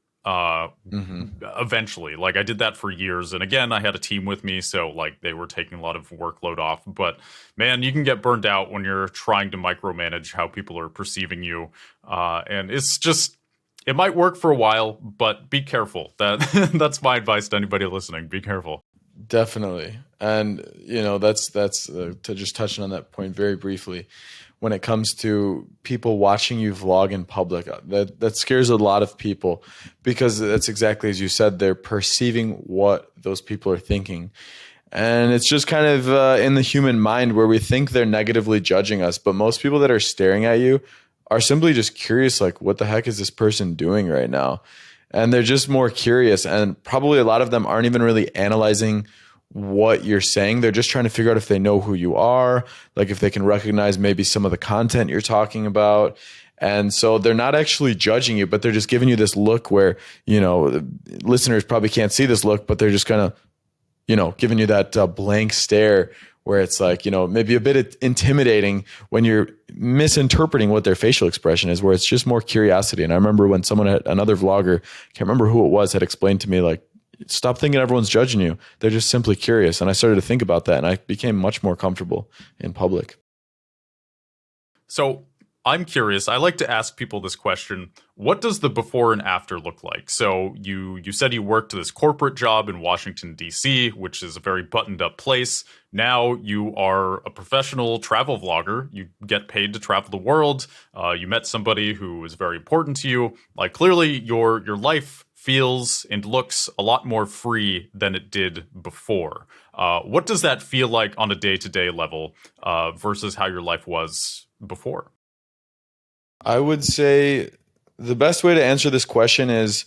Eventually, like I did that for years, and again, I had a team with me, so like they were taking a lot of workload off. But man, you can get burned out when you're trying to micromanage how people are perceiving you, and it's just. It might work for a while, but be careful. That's my advice to anybody listening. Be careful. Definitely. And that's to just touching on that point very briefly. When it comes to people watching you vlog in public, that scares a lot of people because that's exactly as you said, they're perceiving what those people are thinking. And it's just kind of in the human mind where we think they're negatively judging us, but most people that are staring at you are simply just curious, like, what the heck is this person doing right now? And they're just more curious. And probably a lot of them aren't even really analyzing what you're saying. They're just trying to figure out if they know who you are, like if they can recognize maybe some of the content you're talking about. And so they're not actually judging you, but they're just giving you this look where, listeners probably can't see this look, but they're just kind of, giving you that blank stare where it's like, maybe a bit intimidating when you're misinterpreting what their facial expression is, where it's just more curiosity. And I remember when another vlogger, can't remember who it was, had explained to me, like, stop thinking everyone's judging you. They're just simply curious. And I started to think about that, and I became much more comfortable in public. So I'm curious. I like to ask people this question. What does the before and after look like? So you said you worked this corporate job in Washington, D.C., which is a very buttoned up place. Now you are a professional travel vlogger. You get paid to travel the world. You met somebody who is very important to you. Like clearly your life feels and looks a lot more free than it did before. What does that feel like on a day-to-day level versus how your life was before? I would say the best way to answer this question is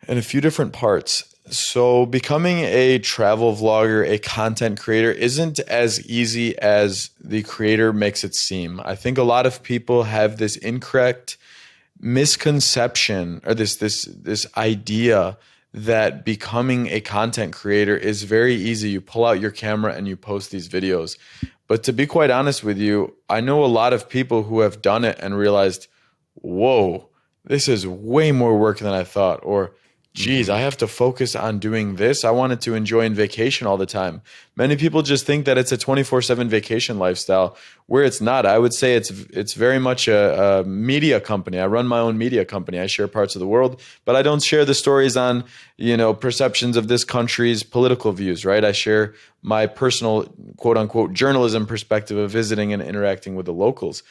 in a few different parts. So becoming a travel vlogger, a content creator isn't as easy as the creator makes it seem. I think a lot of people have this incorrect misconception or this idea that becoming a content creator is very easy. You pull out your camera and you post these videos. But to be quite honest with you, I know a lot of people who have done it and realized, whoa, this is way more work than I thought. Or, geez, I have to focus on doing this. I wanted to enjoy and vacation all the time. Many people just think that it's a 24/7 vacation lifestyle, where it's not. I would say it's very much a media company. I run my own media company. I share parts of the world, but I don't share the stories on, perceptions of this country's political views, right? I share my personal quote unquote journalism perspective of visiting and interacting with the locals.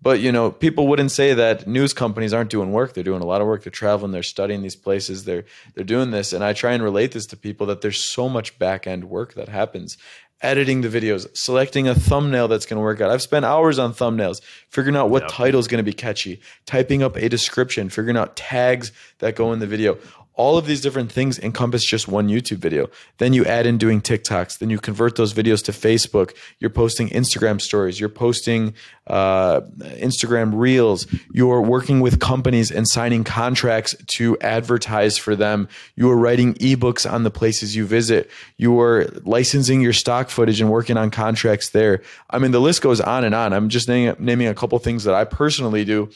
But, people wouldn't say that news companies aren't doing work. They're doing a lot of work. They're traveling. They're studying these places. They're doing this. And I try and relate this to people that there's so much back end work that happens. Editing the videos, selecting a thumbnail that's going to work out. I've spent hours on thumbnails, figuring out what title is going to be catchy, typing up a description, figuring out tags that go in the video. All of these different things encompass just one YouTube video. Then you add in doing TikToks. Then you convert those videos to Facebook. You're posting Instagram stories. You're posting Instagram Reels. You're working with companies and signing contracts to advertise for them. You are writing ebooks on the places you visit. You are licensing your stock footage and working on contracts there. I mean, the list goes on and on. I'm just naming a couple things that I personally do.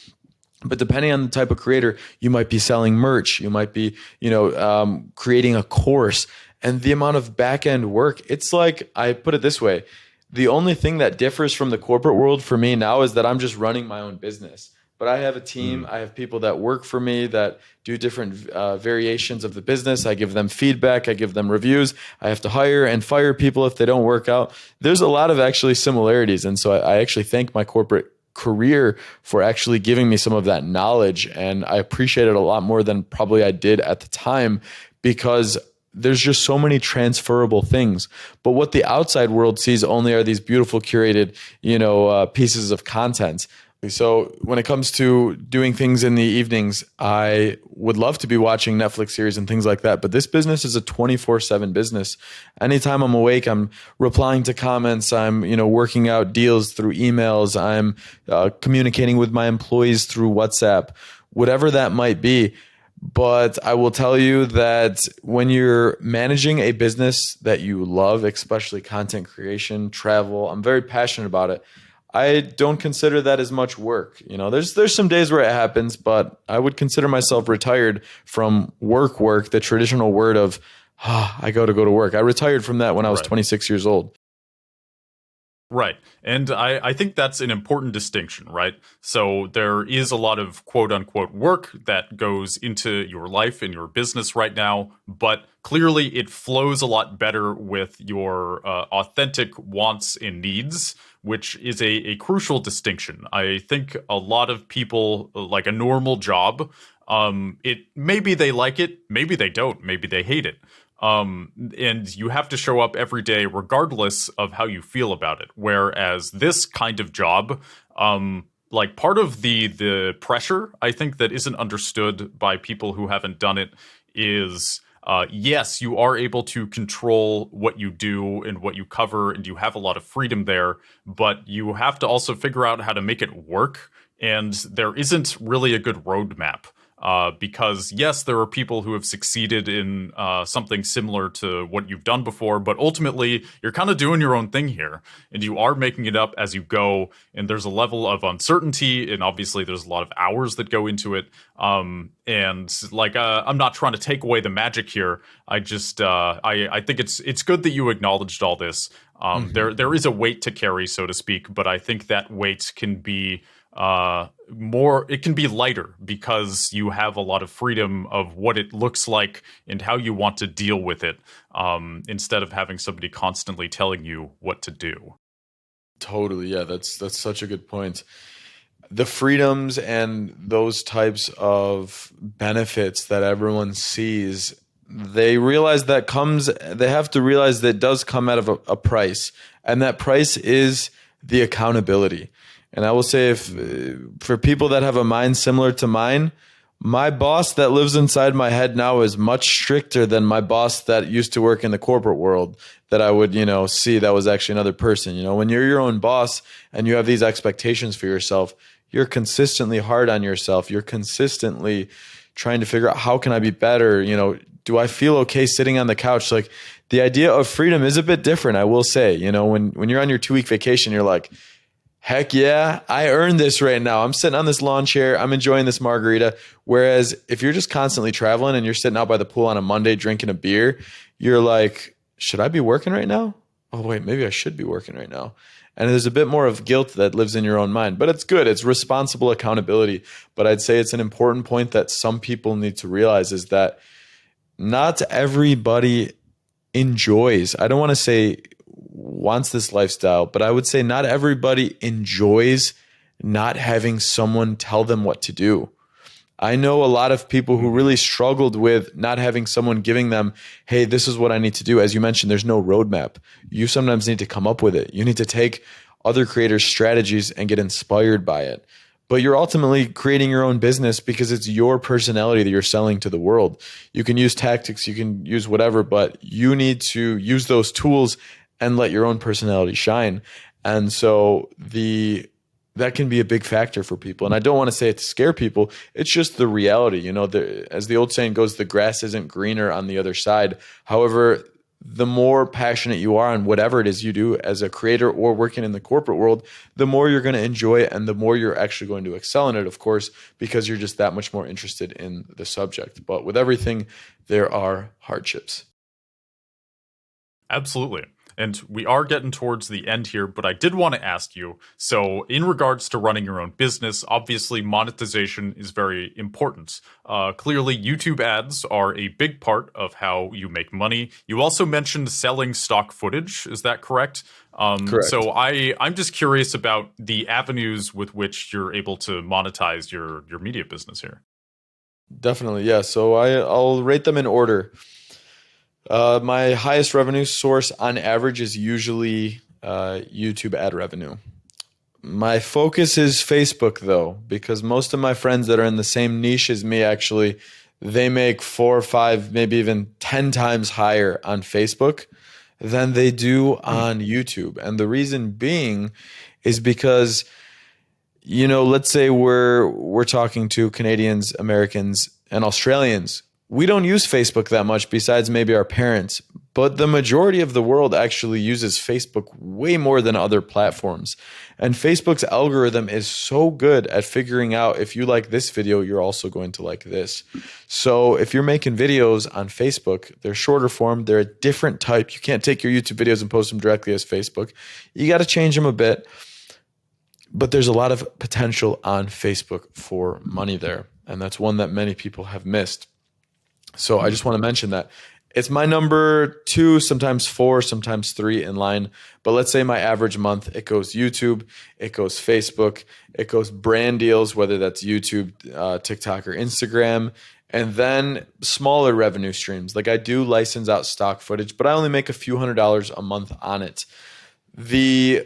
But depending on the type of creator, you might be selling merch. You might be, creating a course. And the amount of back end work, it's like, I put it this way. The only thing that differs from the corporate world for me now is that I'm just running my own business. But I have a team. I have people that work for me that do different variations of the business. I give them feedback. I give them reviews. I have to hire and fire people if they don't work out. There's a lot of actually similarities. And so I actually thank my corporate career for actually giving me some of that knowledge. And I appreciate it a lot more than probably I did at the time, because there's just so many transferable things. But what the outside world sees only are these beautiful curated, pieces of content. So when it comes to doing things in the evenings, I would love to be watching Netflix series and things like that. But this business is a 24/7 business. Anytime I'm awake, I'm replying to comments. I'm, working out deals through emails. I'm communicating with my employees through WhatsApp, whatever that might be. But I will tell you that when you're managing a business that you love, especially content creation, travel, I'm very passionate about it. I don't consider that as much work. There's some days where it happens, but I would consider myself retired from work, the traditional word of, I got to go to work. I retired from that when I was 26 years old. Right. And I think that's an important distinction, right? So there is a lot of quote unquote work that goes into your life and your business right now, but clearly it flows a lot better with your authentic wants and needs, which is a crucial distinction. I think a lot of people, like a normal job, maybe they like it, maybe they don't, maybe they hate it. And you have to show up every day regardless of how you feel about it. Whereas this kind of job, like part of the pressure, I think, that isn't understood by people who haven't done it is, yes, you are able to control what you do and what you cover, and you have a lot of freedom there, but you have to also figure out how to make it work. And there isn't really a good roadmap. because yes, there are people who have succeeded in something similar to what you've done before, but ultimately you're kind of doing your own thing here, and you are making it up as you go. And there's a level of uncertainty, and obviously there's a lot of hours that go into it. I'm not trying to take away the magic here. I just I think it's good that you acknowledged all this. There is a weight to carry, so to speak, but I think that weight can be it can be lighter because you have a lot of freedom of what it looks like and how you want to deal with it, instead of having somebody constantly telling you what to do. Totally. Yeah, that's such a good point. The freedoms and those types of benefits that everyone sees, they have to realize that it does come out of a price, and that price is the accountability. And I will say, for people that have a mind similar to mine, my boss that lives inside my head now is much stricter than my boss that used to work in the corporate world that I would, see that was actually another person. When you're your own boss and you have these expectations for yourself, you're consistently hard on yourself. You're consistently trying to figure out, how can I be better? Do I feel okay sitting on the couch? Like, the idea of freedom is a bit different, I will say. When you're on your 2-week vacation, you're like, heck yeah, I earned this right now. I'm sitting on this lawn chair. I'm enjoying this margarita. Whereas if you're just constantly traveling and you're sitting out by the pool on a Monday drinking a beer, you're like, should I be working right now? Oh, wait, maybe I should be working right now. And there's a bit more of guilt that lives in your own mind. But it's good. It's responsible accountability. But I'd say it's an important point that some people need to realize, is that not everybody enjoys, I don't want to say wants this lifestyle, but I would say not everybody enjoys not having someone tell them what to do. I know a lot of people who really struggled with not having someone giving them, hey, this is what I need to do. As you mentioned, there's no roadmap. You sometimes need to come up with it. You need to take other creators' strategies and get inspired by it. But you're ultimately creating your own business because it's your personality that you're selling to the world. You can use tactics, you can use whatever, but you need to use those tools and let your own personality shine. And so that can be a big factor for people. And I don't want to say it to scare people. It's just the reality. As the old saying goes, the grass isn't greener on the other side. However, the more passionate you are on whatever it is you do as a creator or working in the corporate world, the more you're going to enjoy it and the more you're actually going to excel in it, of course, because you're just that much more interested in the subject. But with everything, there are hardships. Absolutely. And we are getting towards the end here, but I did want to ask you, so in regards to running your own business, obviously monetization is very important. Clearly, YouTube ads are a big part of how you make money. You also mentioned selling stock footage. Is that correct? Correct. So I'm just curious about the avenues with which you're able to monetize your media business here. Definitely, yeah. So I'll rate them in order. My highest revenue source on average is usually YouTube ad revenue. My focus is Facebook, though, because most of my friends that are in the same niche as me, actually, they make 4 or 5, maybe even 10 times higher on Facebook than they do on YouTube. And the reason being is because, let's say we're talking to Canadians, Americans, and Australians. We don't use Facebook that much besides maybe our parents, but the majority of the world actually uses Facebook way more than other platforms. And Facebook's algorithm is so good at figuring out, if you like this video, you're also going to like this. So if you're making videos on Facebook, they're shorter form, they're a different type. You can't take your YouTube videos and post them directly as Facebook. You got to change them a bit. But there's a lot of potential on Facebook for money there. And that's one that many people have missed. So I just want to mention that it's my number 2, sometimes 4, sometimes 3 in line. But let's say my average month, it goes YouTube, it goes Facebook, it goes brand deals, whether that's YouTube, TikTok, or Instagram, and then smaller revenue streams. Like I do license out stock footage, but I only make a few $100s a month on it. The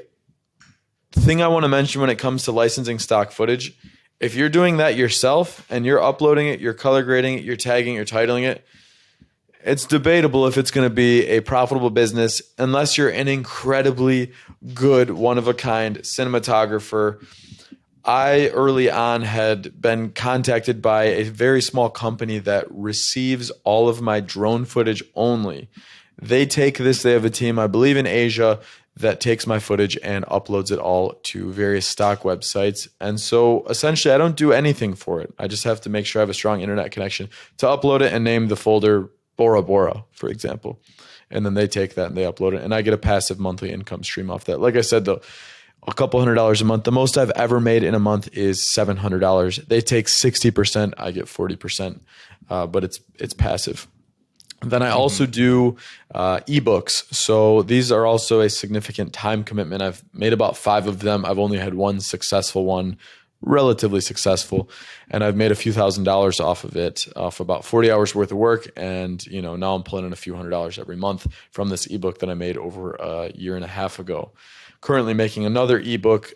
thing I want to mention when it comes to licensing stock footage, if you're doing that yourself and you're uploading it, you're color grading it, you're tagging, you're titling it, it's debatable if it's going to be a profitable business unless you're an incredibly good, one-of-a-kind cinematographer. I early on had been contacted by a very small company that receives all of my drone footage only. They take this, they have a team, I believe in Asia, that takes my footage and uploads it all to various stock websites. And so essentially, I don't do anything for it. I just have to make sure I have a strong internet connection to upload it and name the folder Bora Bora, for example. And then they take that and they upload it. And I get a passive monthly income stream off that. Like I said, though, a couple $100 a month. The most I've ever made in a month is $700. They take 60%, I get 40%, but it's passive. Then I also do ebooks. So these are also a significant time commitment. I've made about 5 of them. I've only had one successful one, relatively successful, and I've made a few $1,000s off of it, off about 40 hours worth of work. And now I'm pulling in a few $100s every month from this ebook that I made over a year and a half ago. Currently making another ebook,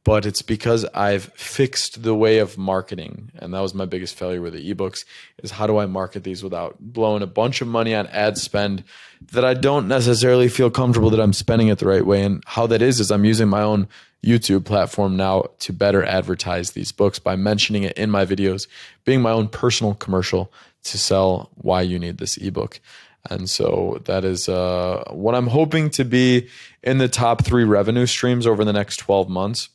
but it's because I've fixed the way of marketing. And that was my biggest failure with the ebooks, is how do I market these without blowing a bunch of money on ad spend that I don't necessarily feel comfortable that I'm spending it the right way. And how that is I'm using my own YouTube platform now to better advertise these books by mentioning it in my videos, being my own personal commercial to sell why you need this ebook. And so that is what I'm hoping to be in the top 3 revenue streams over the next 12 months.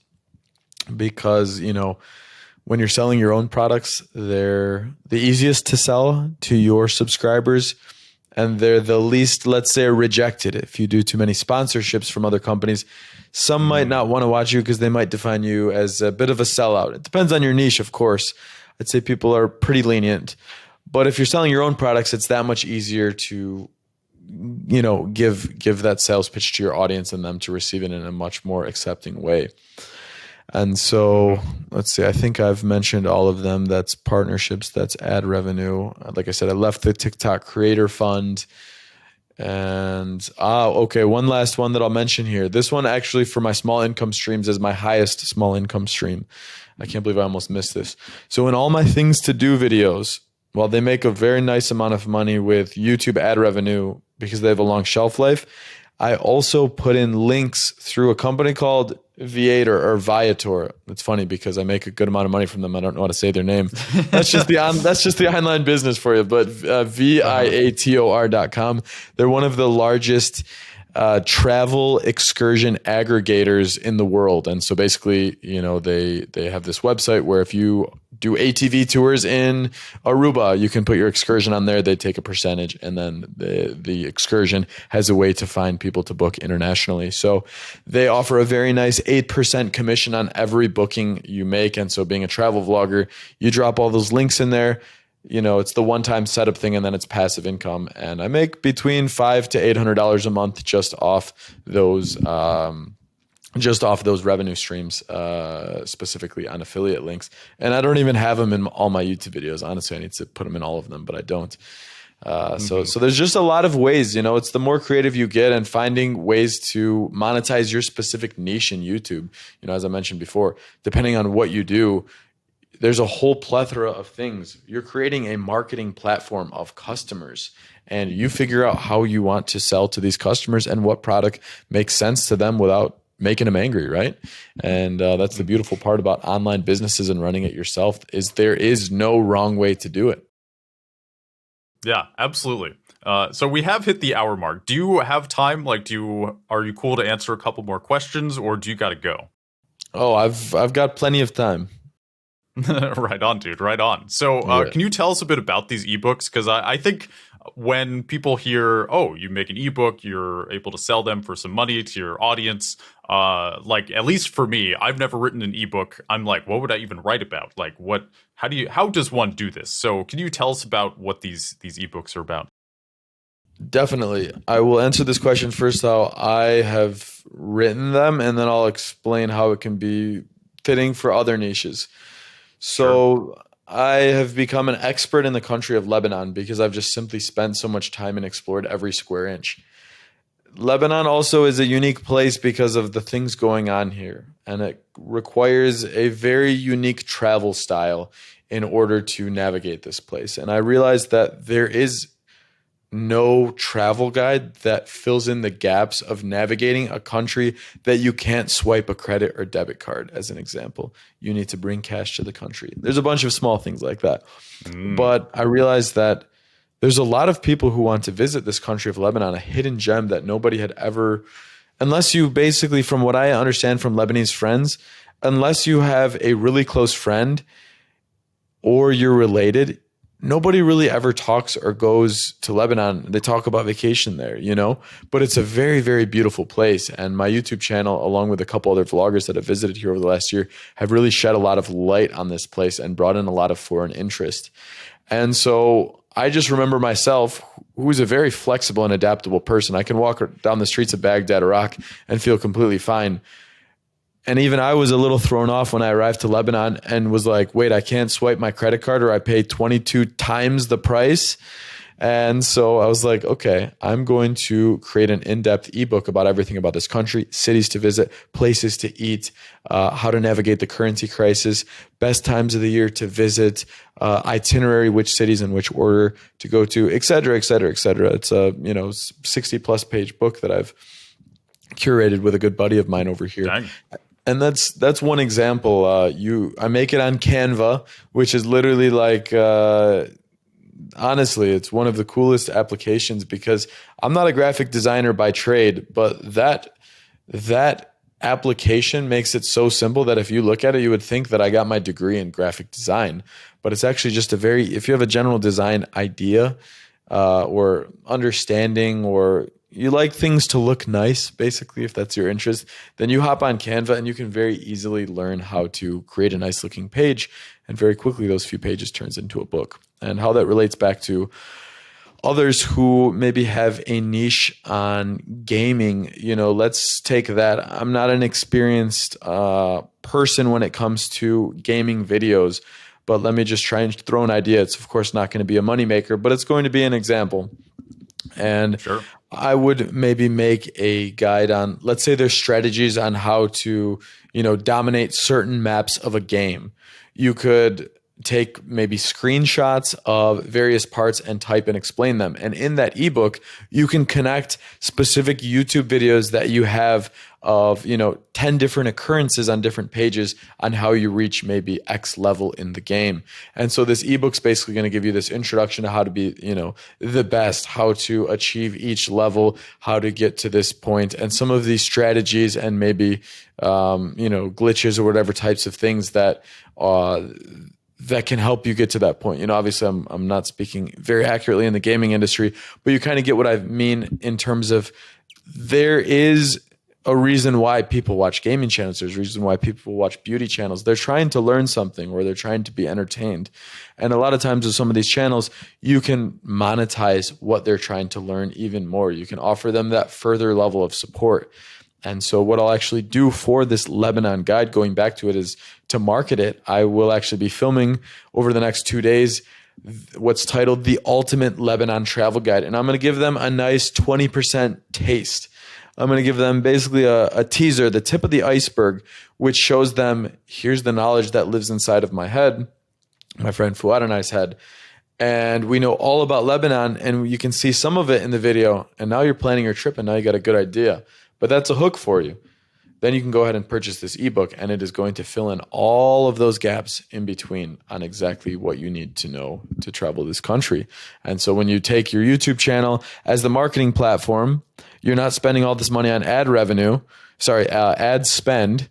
Because, when you're selling your own products, they're the easiest to sell to your subscribers, and they're the least, let's say, rejected. If you do too many sponsorships from other companies, some might not want to watch you because they might define you as a bit of a sellout. It depends on your niche, of course. I'd say people are pretty lenient. But if you're selling your own products, it's that much easier to give that sales pitch to your audience and them to receive it in a much more accepting way. And so let's see, I think I've mentioned all of them. That's partnerships, that's ad revenue. Like I said, I left the TikTok creator fund. And okay, one last one that I'll mention here. This one actually for my small income streams is my highest small income stream. I can't believe I almost missed this. So in all my things to do videos, while they make a very nice amount of money with YouTube ad revenue because they have a long shelf life, I also put in links through a company called Viator. It's funny because I make a good amount of money from them. I don't know how to say their name. That's just the online business for you. But Viator.com. They're one of the largest travel excursion aggregators in the world. And so basically, they have this website where if you do ATV tours in Aruba, you can put your excursion on there. They take a percentage, and then the excursion has a way to find people to book internationally. So they offer a very nice 8% commission on every booking you make. And so being a travel vlogger, you drop all those links in there. It's the one-time setup thing, and then it's passive income. And I make between $500 to $800 a month just off those revenue streams, specifically on affiliate links. And I don't even have them in all my YouTube videos. Honestly, I need to put them in all of them, but I don't. So there's just a lot of ways. It's the more creative you get and finding ways to monetize your specific niche in YouTube. As I mentioned before, depending on what you do, there's a whole plethora of things. You're creating a marketing platform of customers, and you figure out how you want to sell to these customers and what product makes sense to them without making them angry, right? And that's the beautiful part about online businesses and running it yourself, is there is no wrong way to do it. Yeah, absolutely. So we have hit the hour mark. Do you have time? Are you cool to answer a couple more questions, or do you got to go? Oh, I've got plenty of time. Right on, dude. Right on. So Can you tell us a bit about these ebooks? Because I think when people hear, oh, you make an ebook, you're able to sell them for some money to your audience. At least for me, I've never written an ebook. I'm like, what would I even write about? How does one do this? So can you tell us about what these ebooks are about? Definitely. I will answer this question first, how I have written them, and then I'll explain how it can be fitting for other niches. So I have become an expert in the country of Lebanon because I've just simply spent so much time and explored every square inch. Lebanon also is a unique place because of the things going on here, and it requires a very unique travel style in order to navigate this place. And I realized that there is no travel guide that fills in the gaps of navigating a country that you can't swipe a credit or debit card, as an example. You need to bring cash to the country. There's a bunch of small things like that. But I realized that there's a lot of people who want to visit this country of Lebanon, a hidden gem that nobody had ever, unless you basically, from what I understand from Lebanese friends, unless you have a really close friend or you're related, nobody really ever talks or goes to Lebanon. They talk about vacation there, you know, but it's a very, very beautiful place. And my YouTube channel, along with a couple other vloggers that have visited here over the last year, have really shed a lot of light on this place and brought in a lot of foreign interest. And so I just remember myself, who's a very flexible and adaptable person. I can walk down the streets of Baghdad, Iraq, and feel completely fine. And even I was a little thrown off when I arrived to Lebanon and was like, wait, I can't swipe my credit card or I pay 22 times the price. And so I was like, okay, I'm going to create an in-depth ebook about everything about this country, cities to visit, places to eat, how to navigate the currency crisis, best times of the year to visit, itinerary, which cities in which order to go to, et cetera, et cetera, et cetera. It's a 60 plus page book that I've curated with a good buddy of mine over here. Dang. And that's one example. I make it on Canva, which is literally like, honestly, it's one of the coolest applications because I'm not a graphic designer by trade, but that application makes it so simple that if you look at it, you would think that I got my degree in graphic design. But it's actually just if you have a general design idea or understanding, or you like things to look nice, basically, if that's your interest, then you hop on Canva and you can very easily learn how to create a nice looking page. And very quickly, those few pages turns into a book. And how that relates back to others who maybe have a niche on gaming, let's take that. I'm not an experienced person when it comes to gaming videos, but let me just try and throw an idea. It's of course not going to be a moneymaker, but it's going to be an example. And Sure. I would maybe make a guide on, let's say there's strategies on how to, dominate certain maps of a game. You could take maybe screenshots of various parts and type and explain them. And in that ebook, you can connect specific YouTube videos that you have of, 10 different occurrences on different pages on how you reach maybe X level in the game. And so this ebook's basically going to give you this introduction to how to be, the best, how to achieve each level, how to get to this point, and some of these strategies and maybe, glitches or whatever types of things that can help you get to that point. Obviously I'm not speaking very accurately in the gaming industry, but you kind of get what I mean in terms of there is a reason why people watch gaming channels. There's a reason why people watch beauty channels. They're trying to learn something or they're trying to be entertained. And a lot of times with some of these channels, you can monetize what they're trying to learn even more. You can offer them that further level of support. And so what I'll actually do for this Lebanon guide, going back to it, is to market it. I will actually be filming over the next 2 days what's titled the Ultimate Lebanon Travel Guide. And I'm going to give them a nice 20% taste. I'm going to give them basically a teaser, the tip of the iceberg, which shows them, here's the knowledge that lives inside of my head, my friend Fuad and I's head. And we know all about Lebanon, and you can see some of it in the video. And now you're planning your trip, and now you got a good idea. But that's a hook for you. Then you can go ahead and purchase this ebook, and it is going to fill in all of those gaps in between on exactly what you need to know to travel this country. And so when you take your YouTube channel as the marketing platform, you're not spending all this money on ad spend,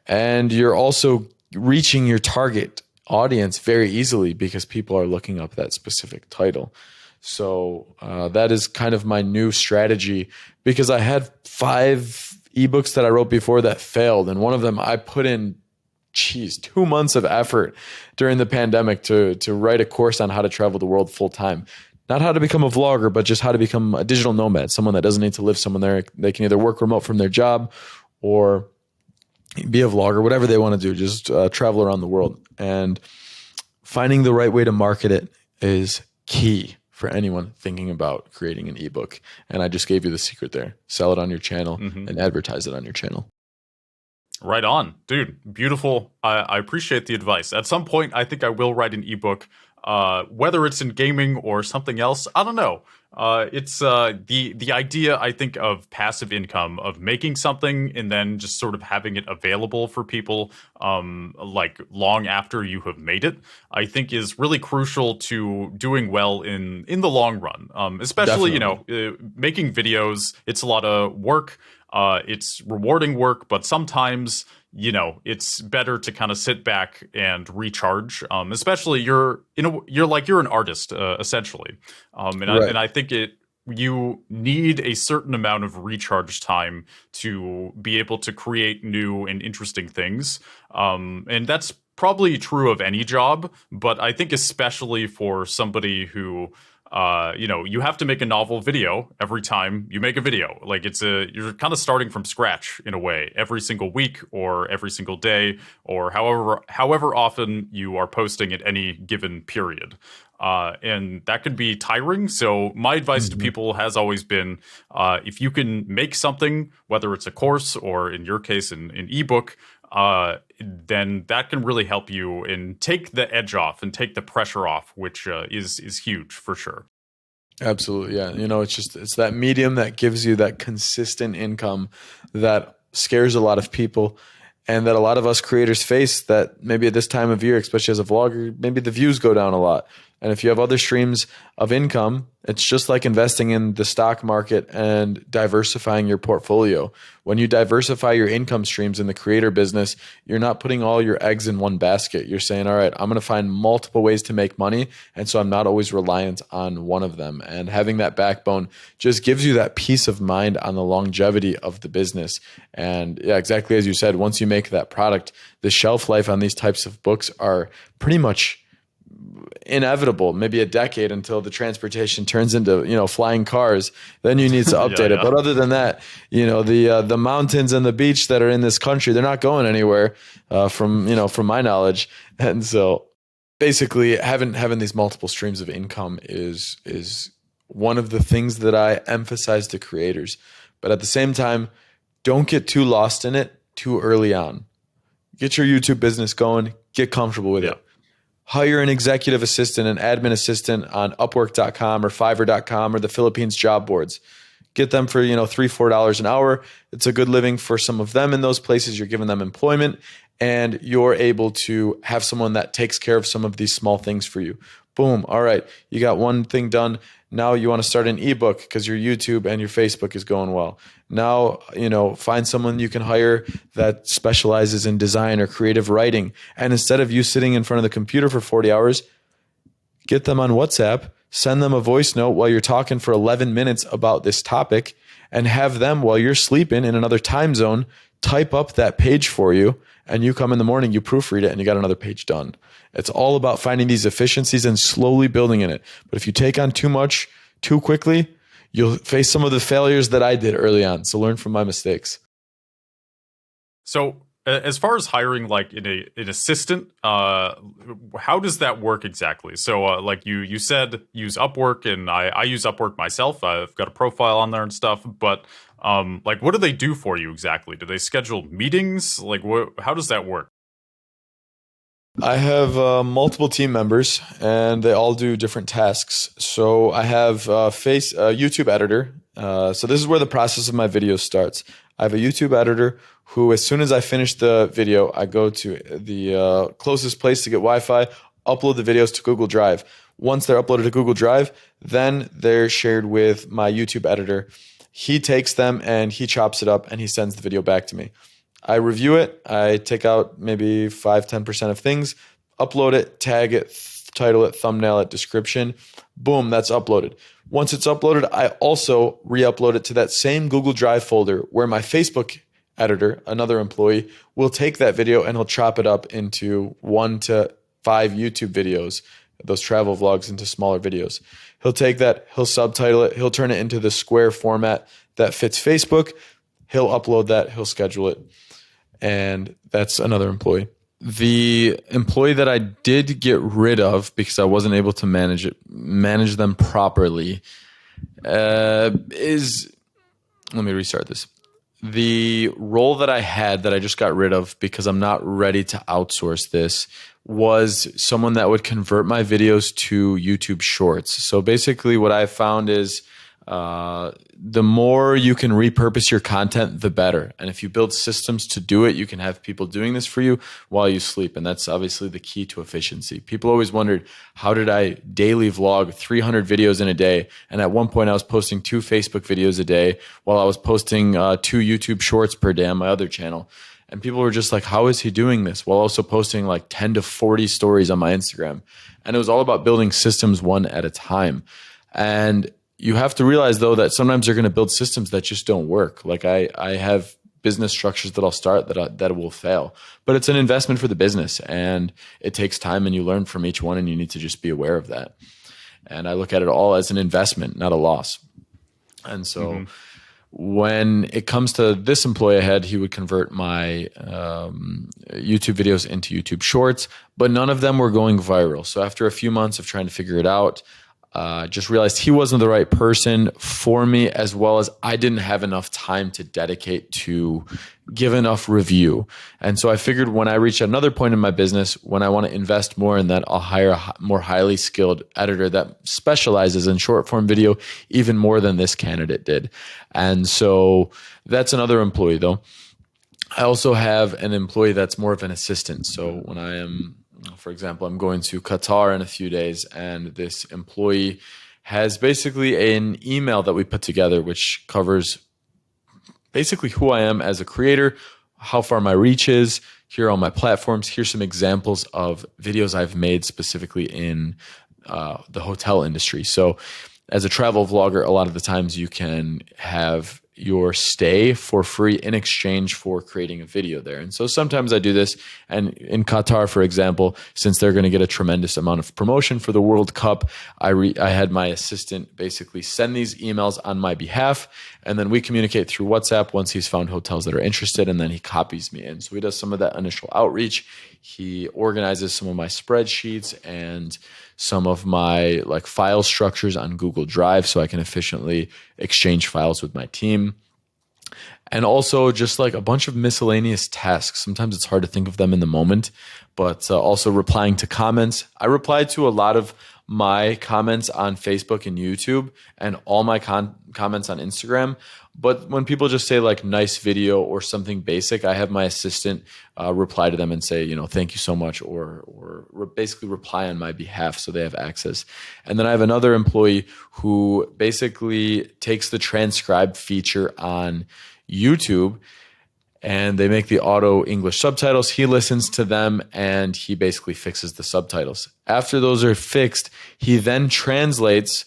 and you're also reaching your target audience very easily because people are looking up that specific title. So that is kind of my new strategy, because I had 5 ebooks that I wrote before that failed. And one of them I put in, 2 months of effort during the pandemic to write a course on how to travel the world full time. Not how to become a vlogger, but just how to become a digital nomad, someone that doesn't need to live somewhere. They can either work remote from their job or be a vlogger, whatever they want to do, just travel around the world. And finding the right way to market it is key for anyone thinking about creating an ebook. And I just gave you the secret there. Sell it on your channel and advertise it on your channel. Right on. Dude, beautiful. I appreciate the advice. At some point, I think I will write an ebook, whether it's in gaming or something else. I don't know. It's the idea, I think, of passive income, of making something and then just sort of having it available for people, like long after you have made it, I think is really crucial to doing well in the long run. Especially, Definitely. making videos. It's a lot of work. It's rewarding work, but sometimes, it's better to kind of sit back and recharge. Especially you're an artist, essentially. And Right. I think you need a certain amount of recharge time to be able to create new and interesting things. And that's probably true of any job, but I think especially for somebody who you have to make a novel video every time you make a video. Like you're kind of starting from scratch in a way every single week or every single day or however often you are posting at any given period. And that can be tiring. So my advice to Mhm. people has always been, if you can make something, whether it's a course or in your case, an ebook, then that can really help you and take the edge off and take the pressure off, which is huge for sure. Absolutely. Yeah. It's that medium that gives you that consistent income that scares a lot of people and that a lot of us creators face, that maybe at this time of year, especially as a vlogger, maybe the views go down a lot. And if you have other streams of income, it's just like investing in the stock market and diversifying your portfolio. When you diversify your income streams in the creator business, you're not putting all your eggs in one basket. You're saying, all right, I'm going to find multiple ways to make money. And so I'm not always reliant on one of them. And having that backbone just gives you that peace of mind on the longevity of the business. And yeah, exactly as you said, once you make that product, the shelf life on these types of books are pretty much inevitable, maybe a decade until the transportation turns into, flying cars. Then you need to Yeah, update it. yeah. But other than that, the mountains and the beach that are in this country, they're not going anywhere, from my knowledge. And so basically having these multiple streams of income is one of the things that I emphasize to creators. But at the same time, don't get too lost in it too early on. Get your YouTube business going, get comfortable with Yeah. it. Hire an executive assistant, an admin assistant on Upwork.com or Fiverr.com or the Philippines job boards. Get them for, $3-4 an hour. It's a good living for some of them in those places. You're giving them employment and you're able to have someone that takes care of some of these small things for you. Boom. All right. You got one thing done. Now you want to start an ebook because your YouTube and your Facebook is going well. Now, find someone you can hire that specializes in design or creative writing. And instead of you sitting in front of the computer for 40 hours, get them on WhatsApp, send them a voice note while you're talking for 11 minutes about this topic, and have them, while you're sleeping in another time zone, type up that page for you. And you come in the morning, you proofread it, and you got another page done. It's all about finding these efficiencies and slowly building in it. But if you take on too much too quickly, you'll face some of the failures that I did early on. So learn from my mistakes. So as far as hiring like an assistant, how does that work exactly? So like you said, use Upwork, and I use Upwork myself. I've got a profile on there and stuff. But like, what do they do for you exactly? Do they schedule meetings? Like, how does that work? I have multiple team members, and they all do different tasks. So I have YouTube editor. So this is where the process of my videos starts. I have a YouTube editor who, as soon as I finish the video, I go to the closest place to get Wi-Fi, upload the videos to Google Drive. Once they're uploaded to Google Drive, then they're shared with my YouTube editor. He takes them and he chops it up and he sends the video back to me. I review it. I take out maybe 5-10% of things, upload it, tag it, title it, thumbnail it, description. Boom, that's uploaded. Once it's uploaded, I also re-upload it to that same Google Drive folder where my Facebook editor, another employee, will take that video and he'll chop it up into 1 to 5 YouTube videos, those travel vlogs, into smaller videos. He'll take that, he'll subtitle it, he'll turn it into the square format that fits Facebook. He'll upload that, he'll schedule it. And that's another employee. The employee that I did get rid of because I wasn't able to manage them properly, let me restart this. the role that I had that I just got rid of because I'm not ready to outsource this was someone that would convert my videos to YouTube Shorts. So basically what I found is the more you can repurpose your content, the better. And if you build systems to do it, you can have people doing this for you while you sleep. And that's obviously the key to efficiency. People always wondered, how did I daily vlog 300 videos in a day? And at one point I was posting 2 Facebook videos a day while I was posting 2 YouTube Shorts per day on my other channel. And people were just like, how is he doing this? While also posting like 10 to 40 stories on my Instagram. And it was all about building systems one at a time. And you have to realize, though, that sometimes you're going to build systems that just don't work. Like I have business structures that I'll start that will fail. But it's an investment for the business, and it takes time, and you learn from each one, and you need to just be aware of that. And I look at it all as an investment, not a loss. And so when it comes to this employee I had, he would convert my YouTube videos into YouTube Shorts, but none of them were going viral. So after a few months of trying to figure it out, just realized he wasn't the right person for me, as well as I didn't have enough time to dedicate to give enough review. And so I figured when I reach another point in my business, when I want to invest more in that, I'll hire a more highly skilled editor that specializes in short form video even more than this candidate did. And so that's another employee, though. I also have an employee that's more of an assistant. So when I am, for example, I'm going to Qatar in a few days, and this employee has basically an email that we put together, which covers basically who I am as a creator, how far my reach is, here are all my platforms, here's some examples of videos I've made specifically in the hotel industry. So as a travel vlogger, a lot of the times you can have your stay for free in exchange for creating a video there. And so sometimes I do this. And in Qatar, for example, since they're going to get a tremendous amount of promotion for the World Cup, I had my assistant basically send these emails on my behalf. And then we communicate through WhatsApp once he's found hotels that are interested, and then he copies me in. So he does some of that initial outreach. He organizes some of my spreadsheets and some of my like file structures on Google Drive so I can efficiently exchange files with my team. And also just like a bunch of miscellaneous tasks. Sometimes it's hard to think of them in the moment, but also replying to comments. I reply to a lot of my comments on Facebook and YouTube and all my comments on Instagram. But when people just say like nice video or something basic, I have my assistant reply to them and say, you know, thank you so much, or basically reply on my behalf so they have access. And then I have another employee who basically takes the transcribe feature on YouTube, and they make the auto English subtitles. He listens to them and he basically fixes the subtitles. After those are fixed, he then translates,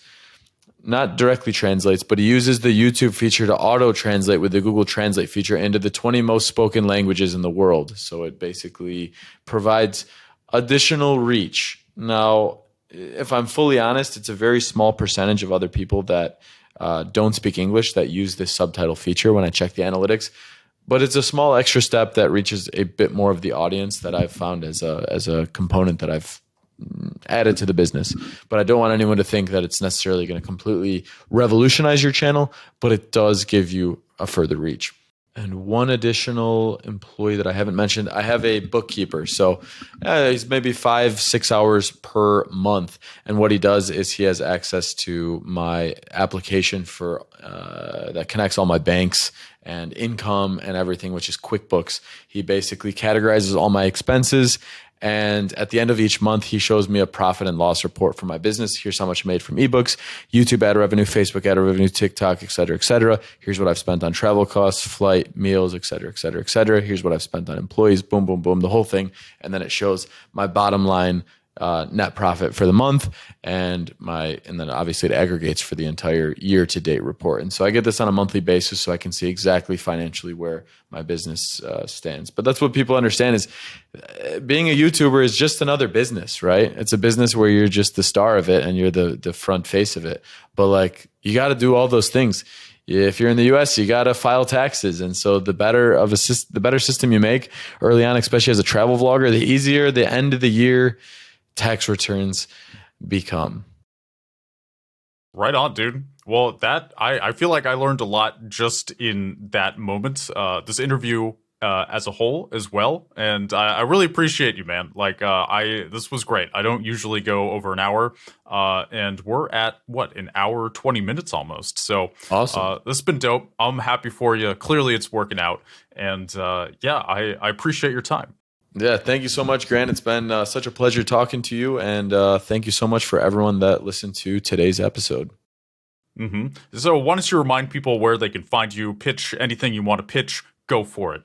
not directly translates, but he uses the YouTube feature to auto translate with the Google Translate feature into the 20 most spoken languages in the world. So it basically provides additional reach. Now, if I'm fully honest, it's a very small percentage of other people that don't speak English that use this subtitle feature when I check the analytics. But it's a small extra step that reaches a bit more of the audience that I've found as a component that I've added to the business. But I don't want anyone to think that it's necessarily going to completely revolutionize your channel, but it does give you a further reach. And one additional employee that I haven't mentioned, I have a bookkeeper. So he's maybe 5-6 hours per month. And what he does is he has access to my application for that connects all my banks and income and everything, which is QuickBooks. He basically categorizes all my expenses. And at the end of each month, he shows me a profit and loss report for my business. Here's how much I made from ebooks, YouTube ad revenue, Facebook ad revenue, TikTok, et cetera, et cetera. Here's what I've spent on travel costs, flight, meals, et cetera, et cetera, et cetera. Here's what I've spent on employees, boom, boom, boom, the whole thing. And then it shows my bottom line net profit for the month, and then obviously it aggregates for the entire year to date report. And so I get this on a monthly basis so I can see exactly financially where my business stands. But that's what people understand is being a YouTuber is just another business, right? It's a business where you're just the star of it and you're the front face of it. But like you got to do all those things. If you're in the US, you got to file taxes. And so the better system you make early on, especially as a travel vlogger, the easier the end of the year tax returns become. Right on, dude. Well, that I feel like I learned a lot just in that moment. This interview as a whole as well, and I really appreciate you, man. Like, this was great. I don't usually go over an hour, and we're at what, an hour 20 minutes almost. So Awesome. this has been dope. I'm happy for you. Clearly, it's working out, and yeah, I appreciate your time. Yeah, thank you so much, Grant. It's been such a pleasure talking to you, and thank you so much for everyone that listened to today's episode. So, why don't you remind people where they can find you? Pitch anything you want to pitch. Go for it.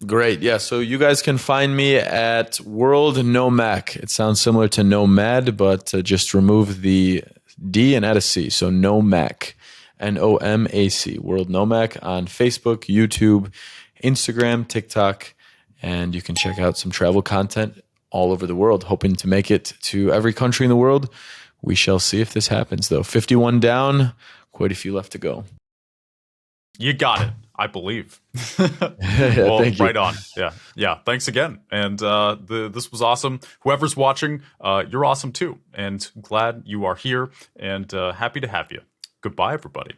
Great. Yeah. So you guys can find me at World Nomac. It sounds similar to Nomad, but just remove the D and add a C. So Nomac, Nomac, World Nomac on Facebook, YouTube, Instagram, TikTok, and you can check out some travel content all over the world. Hoping to make it to every country in the world. We shall see if this happens, though. 51 down, quite a few left to go. You got it. I believe. Yeah, well, thank you. right on. Yeah. Thanks again. And this was awesome. Whoever's watching, you're awesome too. And glad you are here. And happy to have you. Goodbye, everybody.